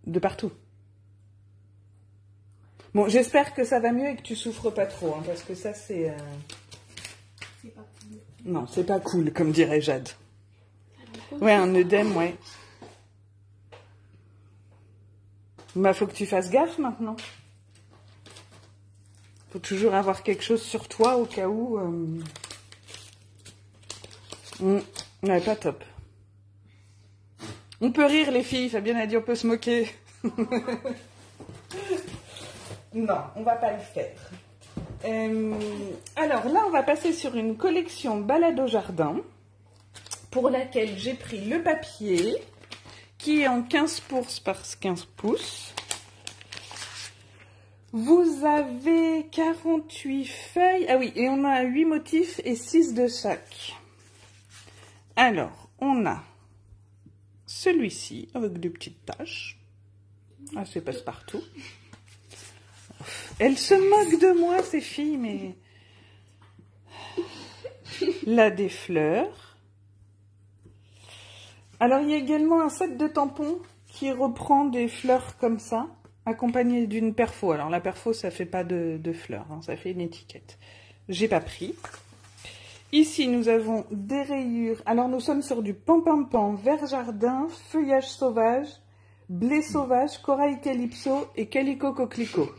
de partout. Bon, j'espère que ça va mieux et que tu souffres pas trop, hein, parce que ça, c'est... C'est pas cool. Non, c'est pas cool, comme dirait Jade. Ouais, un œdème, ouais. Bah, faut que tu fasses gaffe maintenant. Faut toujours avoir quelque chose sur toi au cas où... Ouais, pas top. On peut rire, les filles. Fabienne a dit on peut se moquer. Non, on va pas le faire. Alors là, on va passer sur une collection balade au jardin pour laquelle j'ai pris le papier qui est en 15 pouces par 15 pouces. Vous avez 48 feuilles. Ah oui, et on a 8 motifs et 6 de chaque. Alors, on a celui-ci avec des petites taches. Ah, c'est passe-partout. Elles se moquent de moi, ces filles, mais... Là, des fleurs. Alors, il y a également un set de tampons qui reprend des fleurs comme ça, accompagné d'une perfo. Alors, la perfo, ça fait pas de fleurs, hein, ça fait une étiquette. J'ai pas pris. Ici, nous avons des rayures. Alors, nous sommes sur du pan-pan-pan, vert jardin, feuillage sauvage, blé sauvage, corail calypso et calico coquelicot.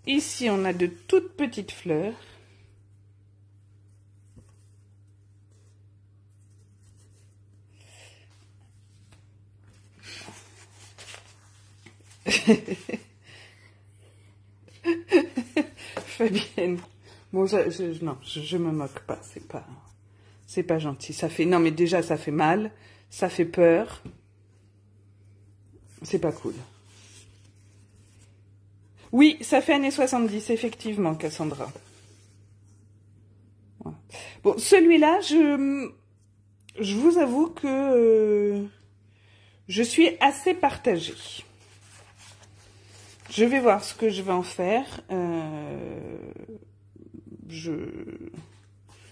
Ici, on a de toutes petites fleurs. Fabienne. Bon, non, je me moque pas, c'est pas gentil. Ça fait, non, mais déjà, ça fait mal, ça fait peur. C'est pas cool. Oui, ça fait années 70, effectivement, Cassandra. Voilà. Bon, celui-là, je vous avoue que je suis assez partagée. Je vais voir ce que je vais en faire. Je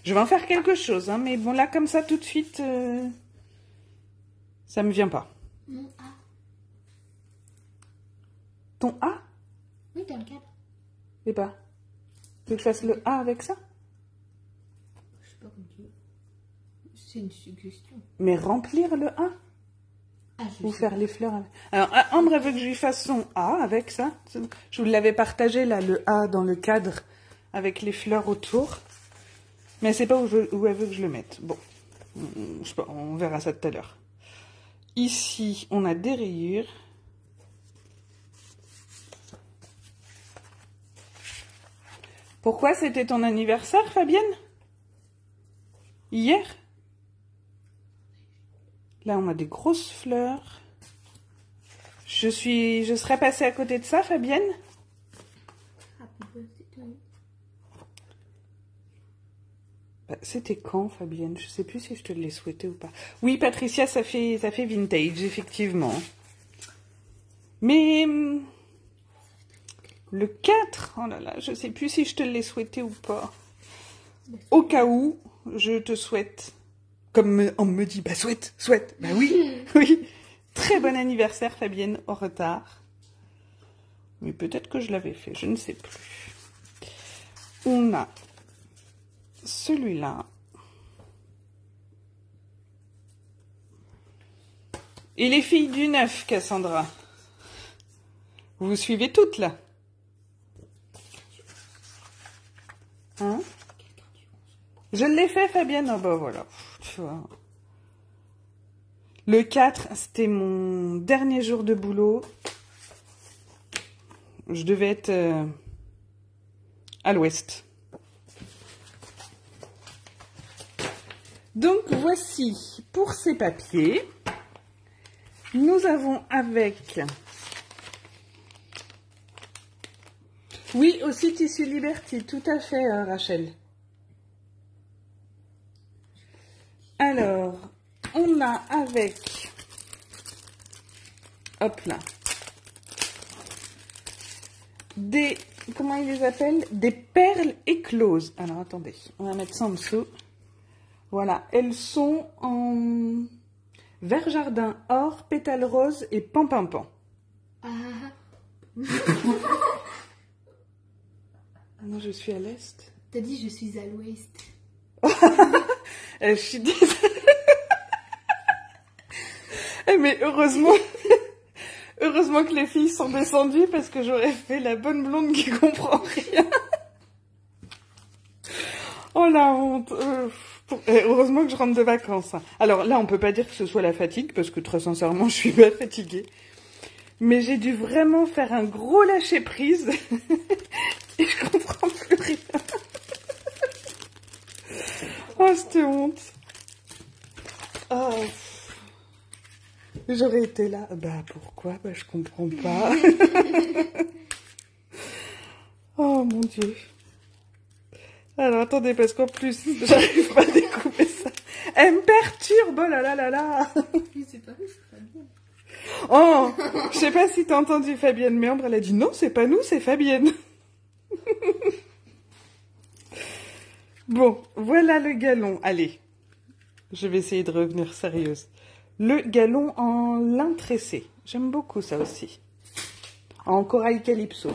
vais en faire quelque chose, hein, mais bon, là, comme ça, tout de suite, ça me vient pas. Mon A. Ton A? Oui, dans le cadre. Et pas. Tu veux que je fasse le A avec ça? Je sais pas comment tu veux. C'est une suggestion. Mais remplir le A? Ah, Ou faire les fleurs avec. Alors, Ambre veut que je lui fasse son A avec ça. Je vous l'avais partagé, là, le A dans le cadre avec les fleurs autour. Mais elle sait pas où elle veut que je le mette. Bon, je sais pas, on verra ça tout à l'heure. Ici, on a des rayures. Pourquoi c'était ton anniversaire, Fabienne? Hier? Là, on a des grosses fleurs. Je serais passée à côté de ça, Fabienne? Bah, c'était quand, Fabienne? Je sais plus si je te l'ai souhaité ou pas. Oui, Patricia, ça fait vintage, effectivement. Mais le 4, oh là là, je sais plus si je te l'ai souhaité ou pas. Au cas où, je te souhaite, comme on me dit, bah souhaite. Bah oui, oui. Très bon anniversaire, Fabienne, en retard. Mais peut-être que je l'avais fait, je ne sais plus. On a celui-là. Et les filles du 9, Cassandra? Vous suivez toutes, là? Hein? Je l'ai fait, Fabienne? Oh, bah voilà. Tu vois. Le 4, c'était mon dernier jour de boulot. Je devais être à l'ouest. Donc, voici pour ces papiers. Nous avons avec... Oui, aussi Tissu Liberty, tout à fait, Rachel. Alors, on a avec... Hop là. Des... Comment ils les appellent? Des perles écloses. Alors, attendez, on va mettre ça en dessous. Voilà, elles sont en vert jardin, or, pétale rose et pan-pan-pan. Ah. Ah non, je suis à l'est. T'as dit je suis à l'ouest. Je suis désolée. Mais heureusement... Heureusement que les filles sont descendues parce que j'aurais fait la bonne blonde qui comprend rien. Oh la honte. Heureusement que je rentre de vacances. Alors là, on peut pas dire que ce soit la fatigue parce que très sincèrement, je suis pas fatiguée. Mais j'ai dû vraiment faire un gros lâcher prise et je comprends plus rien. Oh, cette honte. Oh. J'aurais été là. Bah pourquoi? Bah je comprends pas. Oh mon Dieu. Alors attendez, parce qu'en plus, j'arrive pas à découper ça. Elle me perturbe, oh là là là là. Mais c'est pas nous, c'est Fabienne. Oh, je sais pas si t'as entendu Fabienne Méambre, elle a dit non, c'est pas nous, c'est Fabienne. Bon, voilà le galon. Allez, je vais essayer de revenir sérieuse. Le galon en lin tressé. J'aime beaucoup ça aussi. En corail calypso.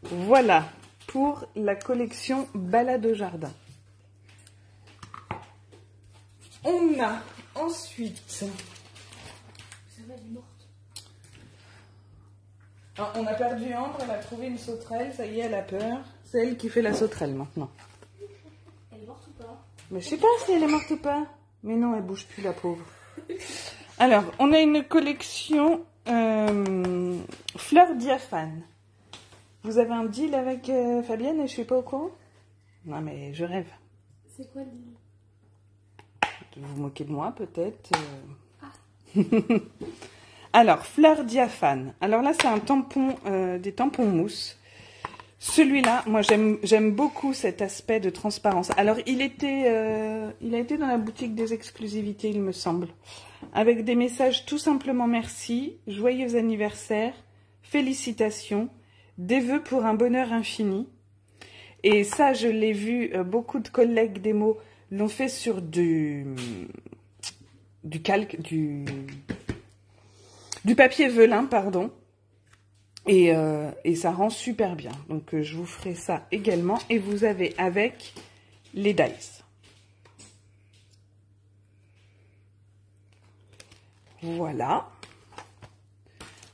Voilà pour la collection Balade au jardin. On a ensuite... Ça va, elle est morte. Ah, on a perdu Ambre, elle a trouvé une sauterelle, ça y est, elle a peur. C'est elle qui fait la sauterelle maintenant. Elle est morte ou pas? Mais je sais pas si elle est morte ou pas. Mais non, elle bouge plus, la pauvre. Alors, on a une collection fleurs diaphanes. Vous avez un deal avec Fabienne et je suis pas au courant? Non, mais je rêve. C'est quoi le deal? Vous vous moquez de moi, peut-être Alors, fleurs diaphanes. Alors là, c'est un tampon, des tampons mousse. Celui-là, moi, j'aime beaucoup cet aspect de transparence. Alors, il a été dans la boutique des exclusivités, il me semble, avec des messages tout simplement merci, joyeux anniversaire, félicitations, des vœux pour un bonheur infini. Et ça, je l'ai vu, beaucoup de collègues démo l'ont fait sur du calque, du papier velin, pardon. Et ça rend super bien. Donc, je vous ferai ça également. Et vous avez avec les dies. Voilà.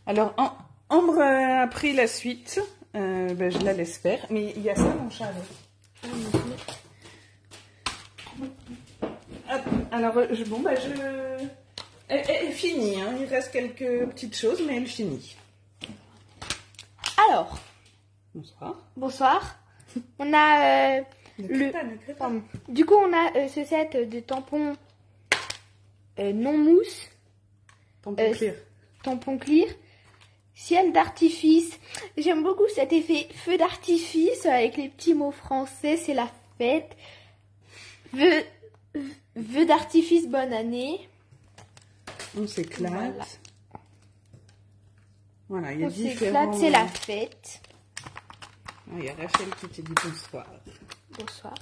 Alors, Ambre a pris la suite. Ben, je la laisse faire. Mais il y a ça, mon chat. Alors, bon, ben, elle finit. Hein. Il reste quelques petites choses, mais elle finit. Alors, Bonsoir. bonsoir. On a Pardon. du coup, on a ce set de tampons non mousse, Tampon clear. tampon clear, ciel d'artifice. J'aime beaucoup cet effet feu d'artifice avec les petits mots français. C'est la fête. Vœux d'artifice, bonne année. On s'éclate. Voilà. Voilà, il y a On différents... s'éclate, c'est la fête. Ah, il y a Rachel qui te dit bonsoir. Bonsoir.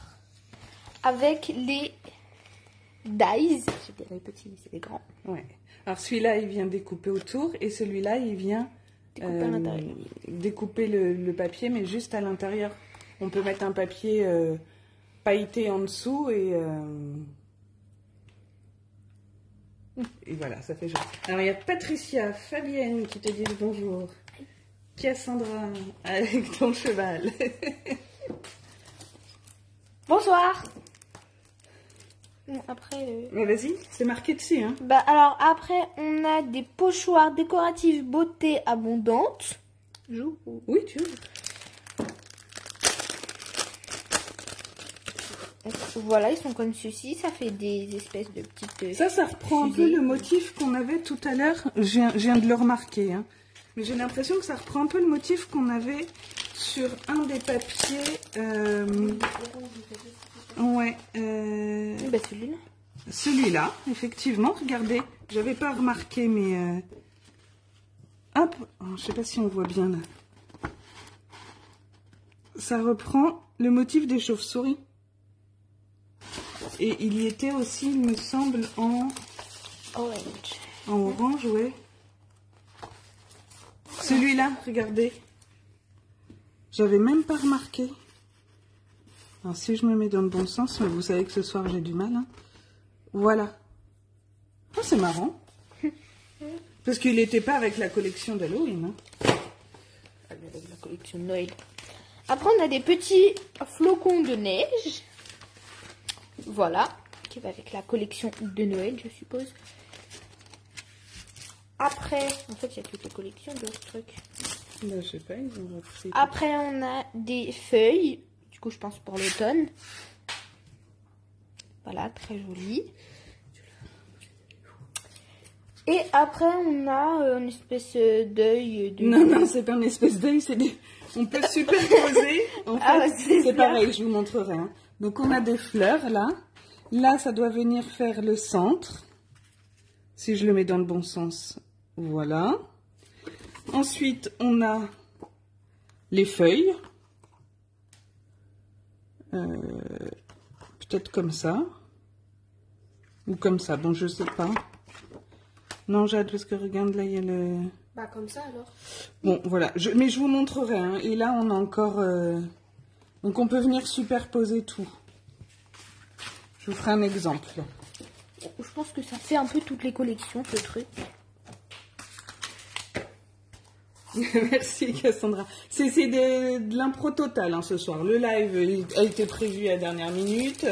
Avec les dies. Je dirais petits, mais c'est les grands. Ouais. Alors celui-là, il vient découper autour et celui-là, il vient Découper à l'intérieur. découper le papier, mais juste à l'intérieur. On peut mettre un papier pailleté en dessous et Et voilà, ça fait joli. Alors, il y a Patricia, Fabienne qui te dit bonjour. Cassandra, avec ton cheval. Bonsoir. Bon, après... Mais vas-y, c'est marqué dessus, hein. Bah alors après, on a des pochoirs décoratifs beauté abondante. J'ouvre. Oui, tu ouvres. Voilà, ils sont comme ceci. Ça fait des espèces de petites... Ça reprend un peu le motif qu'on avait tout à l'heure. Je viens de le remarquer, hein. Mais j'ai l'impression que ça reprend un peu le motif qu'on avait sur un des papiers. Ouais. Bah celui-là. Celui-là, effectivement. Regardez, j'avais pas remarqué, mais... Hop, oh, je sais pas si on voit bien là. Ça reprend le motif des chauves-souris. Et il y était aussi, il me semble, en Orange. En orange, ouais. Celui-là, regardez. J'avais même pas remarqué. Alors si je me mets dans le bon sens, mais vous savez que ce soir j'ai du mal. Hein. Voilà. Oh, c'est marrant. Parce qu'il n'était pas avec la collection d'Halloween. Hein. Avec la collection de Noël. Après, on a des petits flocons de neige. Voilà. Qui va avec la collection de Noël, je suppose. Après, en fait, il y a toutes les collections d'autres trucs. Ben, je sais pas, ils ont repris. Après, on a des feuilles. Du coup, je pense pour l'automne. Voilà, très joli. Et après, on a une espèce d'œil. De... Non, c'est pas une espèce d'œil, c'est des... On peut superposer. En fait, c'est pareil, je vous montrerai. Hein. Donc, on a des fleurs, là. Là, ça doit venir faire le centre. Si je le mets dans le bon sens. Voilà. Ensuite, on a les feuilles. Peut-être comme ça. Ou comme ça. Bon, je sais pas. Non, Jade, parce que regarde, là, il y a le... Bah, comme ça, alors. Bon, voilà. Mais je vous montrerai. Hein. Et là, on a encore... Donc, on peut venir superposer tout. Je vous ferai un exemple. Je pense que ça fait un peu toutes les collections, ce truc. Merci Cassandra. C'est de l'impro total hein, ce soir. Le live a été prévu à la dernière minute.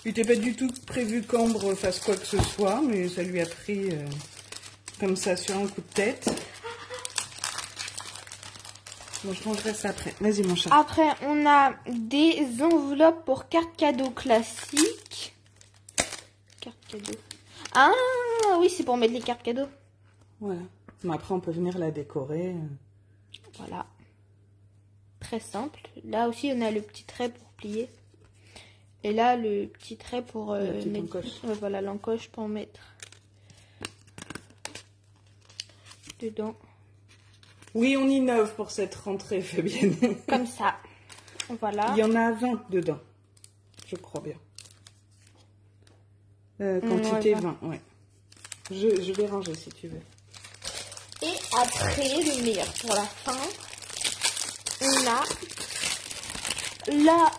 Il n'était pas du tout prévu qu'Ambre fasse quoi que ce soit, mais ça lui a pris comme ça sur un coup de tête. Bon, je rangerai ça après. Vas-y mon chat. Après, on a des enveloppes pour cartes cadeaux classiques. Cartes cadeaux. Ah oui, c'est pour mettre les cartes cadeaux. Voilà. Mais après, on peut venir la décorer. Voilà. Très simple. Là aussi, on a le petit trait pour plier. Et là, le petit trait pour mettre... voilà, l'encoche pour mettre dedans. Oui, on innove pour cette rentrée, Fabienne. Comme ça. Voilà. Il y en a 20 dedans. Je crois bien. Quantité 20, ouais. Je vais ranger si tu veux. Et après, le meilleur pour la fin, on a la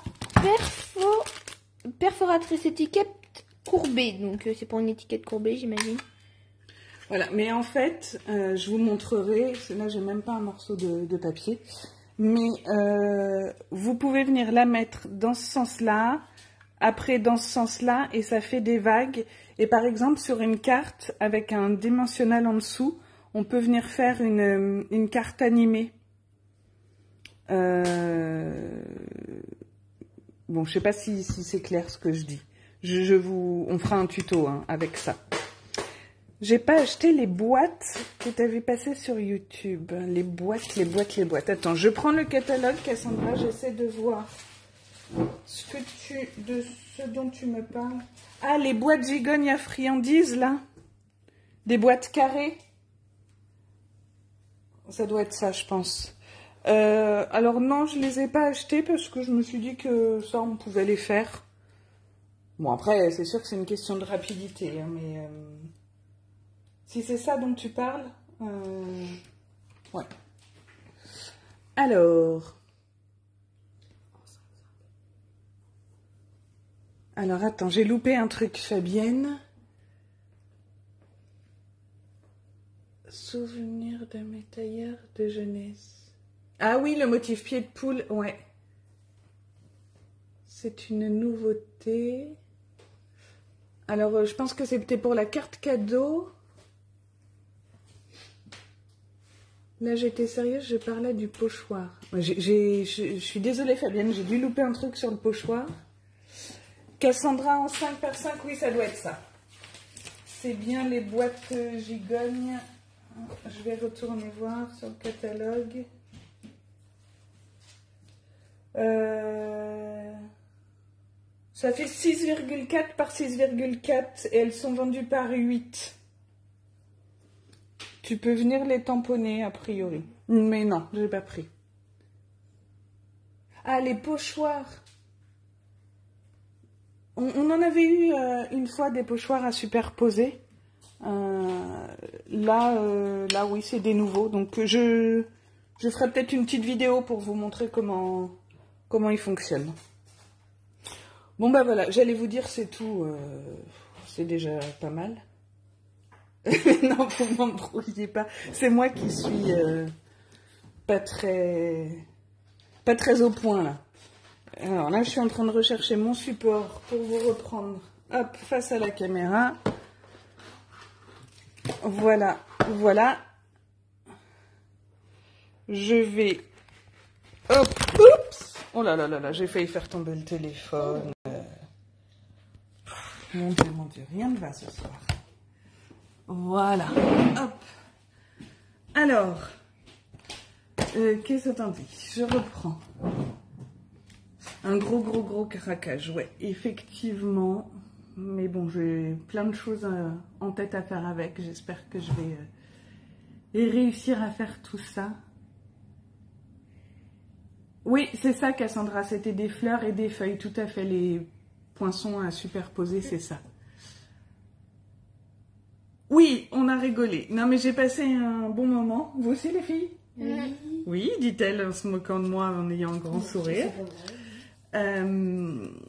perforatrice étiquette courbée. Donc, c'est pour une étiquette courbée, j'imagine. Voilà, mais en fait, je vous montrerai, là, j'ai même pas un morceau de papier, mais vous pouvez venir la mettre dans ce sens-là, après dans ce sens-là, et ça fait des vagues. Et par exemple, sur une carte avec un dimensionnel en dessous, on peut venir faire une carte animée. Bon, je sais pas si c'est clair ce que je dis. On fera un tuto hein, avec ça. J'ai pas acheté les boîtes que tu avais passées sur YouTube. Les boîtes. Attends, je prends le catalogue, Cassandra, j'essaie de voir de ce dont tu me parles. Ah, les boîtes gigognes à friandises, là. Des boîtes carrées. Ça doit être ça, je pense. Alors non, je les ai pas achetées parce que je me suis dit que ça, on pouvait les faire. Bon, après, c'est sûr que c'est une question de rapidité, hein, mais si c'est ça dont tu parles, ouais. Alors, attends, j'ai loupé un truc, Fabienne. Souvenir de mes tailleurs de jeunesse. Ah oui, le motif pied de poule, ouais. C'est une nouveauté. Alors, je pense que c'était pour la carte cadeau. Là, j'étais sérieuse, je parlais du pochoir. Je suis désolée, Fabienne, j'ai dû louper un truc sur le pochoir. Cassandra en 5x5, oui, ça doit être ça. C'est bien les boîtes gigognes. Je vais retourner voir sur le catalogue. Ça fait 6,4 par 6,4 et elles sont vendues par 8. Tu peux venir les tamponner a priori. Mais non, j'ai pas pris. Ah, les pochoirs. On en avait eu une fois des pochoirs à superposer. Là, oui, c'est des nouveaux. Donc, je ferai peut-être une petite vidéo pour vous montrer comment ils fonctionnent. Bon, bah voilà, j'allais vous dire, c'est tout. C'est déjà pas mal. Non, vous m'embrouillez pas. C'est moi qui suis pas très au point, là. Alors là, je suis en train de rechercher mon support pour vous reprendre, hop, face à la caméra. Voilà, voilà. Je vais, hop, oups. Oh là là là là, j'ai failli faire tomber le téléphone. Mon Dieu, rien ne va ce soir. Voilà, hop. Alors, qu'est-ce que t'en dis? Je reprends. Un gros craquage, ouais, effectivement. Mais bon, j'ai plein de choses en tête à faire avec. J'espère que je vais réussir à faire tout ça. Oui, c'est ça, Cassandra. C'était des fleurs et des feuilles. Tout à fait, les poinçons à superposer, c'est ça. Oui, on a rigolé. Non, mais j'ai passé un bon moment. Vous aussi, les filles? Oui. Oui, dit-elle en se moquant de moi, en ayant un grand sourire.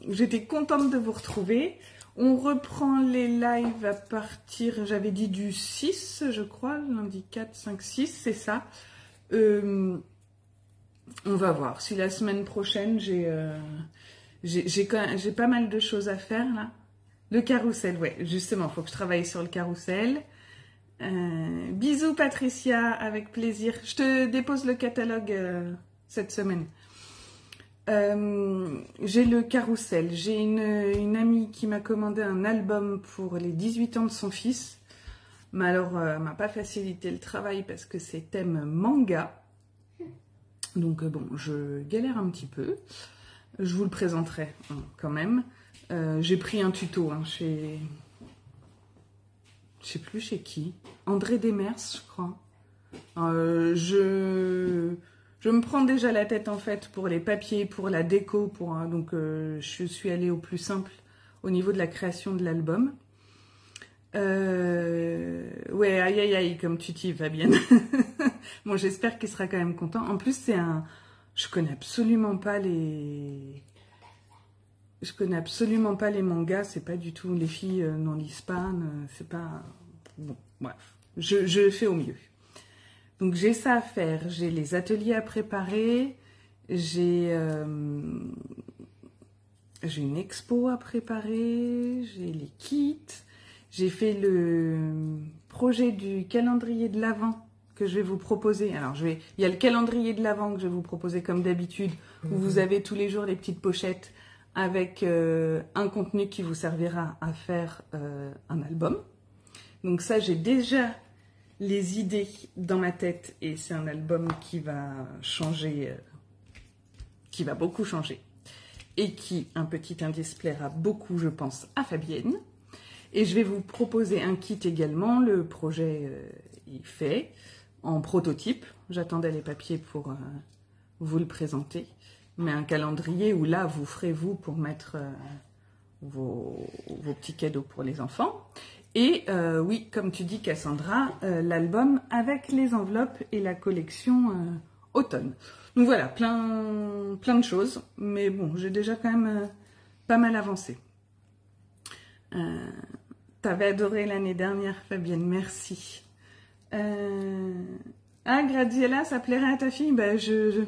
J'étais contente de vous retrouver. On reprend les lives à partir, j'avais dit du 6, je crois, lundi 4, 5, 6, c'est ça. On va voir. Si la semaine prochaine, j'ai pas mal de choses à faire, là. Le carrousel, ouais, justement, il faut que je travaille sur le carrousel. Bisous, Patricia, avec plaisir. Je te dépose le catalogue cette semaine. J'ai le carrousel, j'ai une amie qui m'a commandé un album pour les 18 ans de son fils, mais alors m'a pas facilité le travail parce que c'est thème manga, donc bon, je galère un petit peu, je vous le présenterai quand même. J'ai pris un tuto chez, je sais plus chez qui, André Demers je crois. Je me prends déjà la tête en fait pour les papiers, pour la déco, donc je suis allée au plus simple au niveau de la création de l'album. Ouais, aïe aïe aïe, comme tu dis, Fabienne. Bon, j'espère qu'il sera quand même content. En plus, je connais absolument pas les mangas, c'est pas du tout, les filles n'en lisent pas, c'est pas... Bon, bref, je fais au mieux. Donc j'ai ça à faire, j'ai les ateliers à préparer, j'ai une expo à préparer, j'ai les kits, j'ai fait le projet du calendrier de l'Avent que je vais vous proposer. Alors il y a le calendrier de l'Avent que je vais vous proposer comme d'habitude, où vous avez tous les jours les petites pochettes avec un contenu qui vous servira à faire un album. Donc ça, j'ai déjà les idées dans ma tête et c'est un album qui va changer, qui va beaucoup changer et qui, un petit indice, plaira beaucoup, je pense, à Fabienne. Et je vais vous proposer un kit également, le projet est fait en prototype. J'attendais les papiers pour vous le présenter, mais un calendrier où là, vous ferez vous pour mettre vos petits cadeaux pour les enfants. Et oui, comme tu dis, Cassandra, l'album avec les enveloppes et la collection automne. Donc voilà, plein de choses. Mais bon, j'ai déjà quand même pas mal avancé. T'avais adoré l'année dernière, Fabienne, merci. Ah, Graziella, ça plairait à ta fille? Ben, je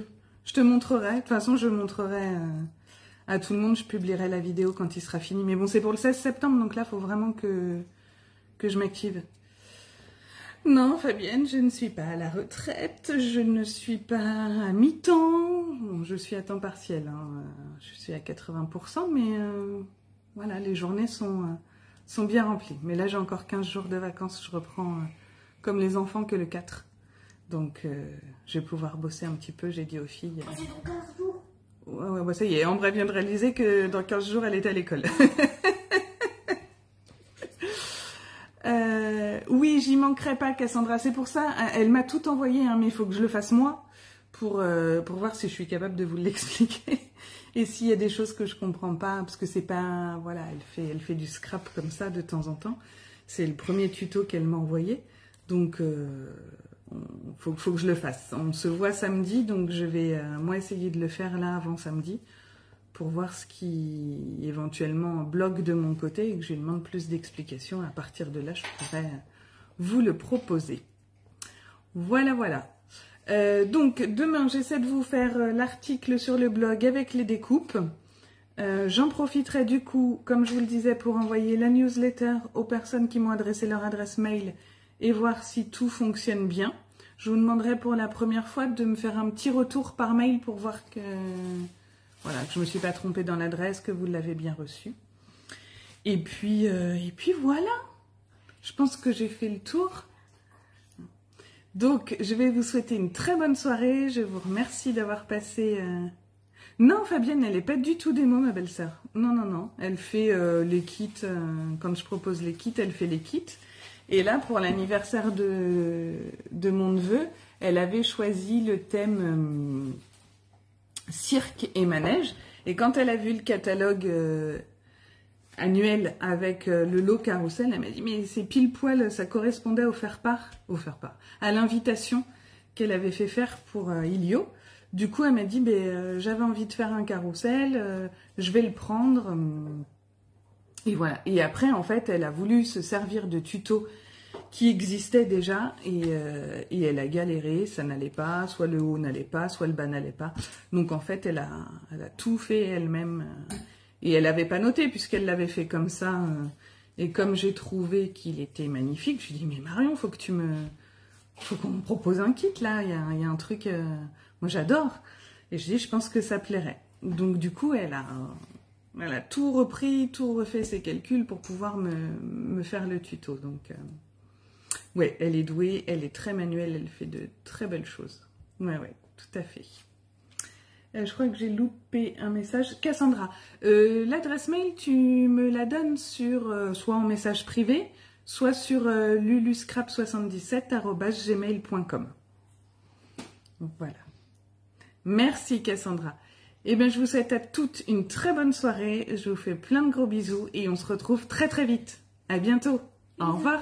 te montrerai. De toute façon, je montrerai à tout le monde. Je publierai la vidéo quand il sera fini. Mais bon, c'est pour le 16 septembre, donc là, il faut vraiment que je m'active. Non, Fabienne, je ne suis pas à la retraite. Je ne suis pas à mi-temps. Bon, je suis à temps partiel. Hein. Je suis à 80%, mais voilà, les journées sont bien remplies. Mais là, j'ai encore 15 jours de vacances. Je reprends comme les enfants que le 4. Donc, je vais pouvoir bosser un petit peu, j'ai dit aux filles. C'est dans 15 jours. Ouais, bah ça y est, Ambre vient de réaliser que dans 15 jours, elle est à l'école. Oui, j'y manquerai pas, Cassandra. C'est pour ça, elle m'a tout envoyé, hein, mais il faut que je le fasse moi pour voir si je suis capable de vous l'expliquer. Et s'il y a des choses que je comprends pas, parce que c'est pas... Voilà, elle fait du scrap comme ça de temps en temps. C'est le premier tuto qu'elle m'a envoyé. Donc... faut que je le fasse. On se voit samedi, donc je vais moi essayer de le faire là avant samedi pour voir ce qui éventuellement bloque de mon côté et que je lui demande plus d'explications. À partir de là, je pourrais vous le proposer. Voilà, voilà. Donc demain, j'essaie de vous faire l'article sur le blog avec les découpes. J'en profiterai du coup, comme je vous le disais, pour envoyer la newsletter aux personnes qui m'ont adressé leur adresse mail et voir si tout fonctionne bien. Je vous demanderai pour la première fois de me faire un petit retour par mail pour voir que, voilà, que je ne me suis pas trompée dans l'adresse, que vous l'avez bien reçu. Et puis voilà, je pense que j'ai fait le tour. Donc, je vais vous souhaiter une très bonne soirée. Je vous remercie d'avoir passé... Non, Fabienne, elle n'est pas du tout démo, ma belle-sœur. Non, non, non. Elle fait les kits. Quand je propose les kits, elle fait les kits. Et là, pour l'anniversaire de mon neveu, elle avait choisi le thème cirque et manège. Et quand elle a vu le catalogue annuel avec le lot carrousel, elle m'a dit « Mais c'est pile poil, ça correspondait au faire-part, à l'invitation qu'elle avait fait faire pour Ilio. » Du coup, elle m'a dit j'avais envie de faire un carrousel, je vais le prendre. Et voilà. Et après, en fait, elle a voulu se servir de tutos qui existaient déjà et elle a galéré, ça n'allait pas, soit le haut n'allait pas, soit le bas n'allait pas. Donc en fait, elle a tout fait elle-même et elle n'avait pas noté puisqu'elle l'avait fait comme ça. Et comme j'ai trouvé qu'il était magnifique, je lui ai dit mais Marion, faut qu'on me propose un kit là, il y a un truc, moi j'adore. Et je dis je pense que ça plairait. Donc du coup, elle a tout repris, tout refait ses calculs pour pouvoir me faire le tuto. Donc, ouais, elle est douée, elle est très manuelle, elle fait de très belles choses. Ouais, tout à fait. Je crois que j'ai loupé un message. Cassandra, l'adresse mail, tu me la donnes sur, soit en message privé, soit sur luluscrap77@gmail.com. Voilà. Merci, Cassandra. Eh bien, je vous souhaite à toutes une très bonne soirée. Je vous fais plein de gros bisous et on se retrouve très très vite. À bientôt. Au revoir.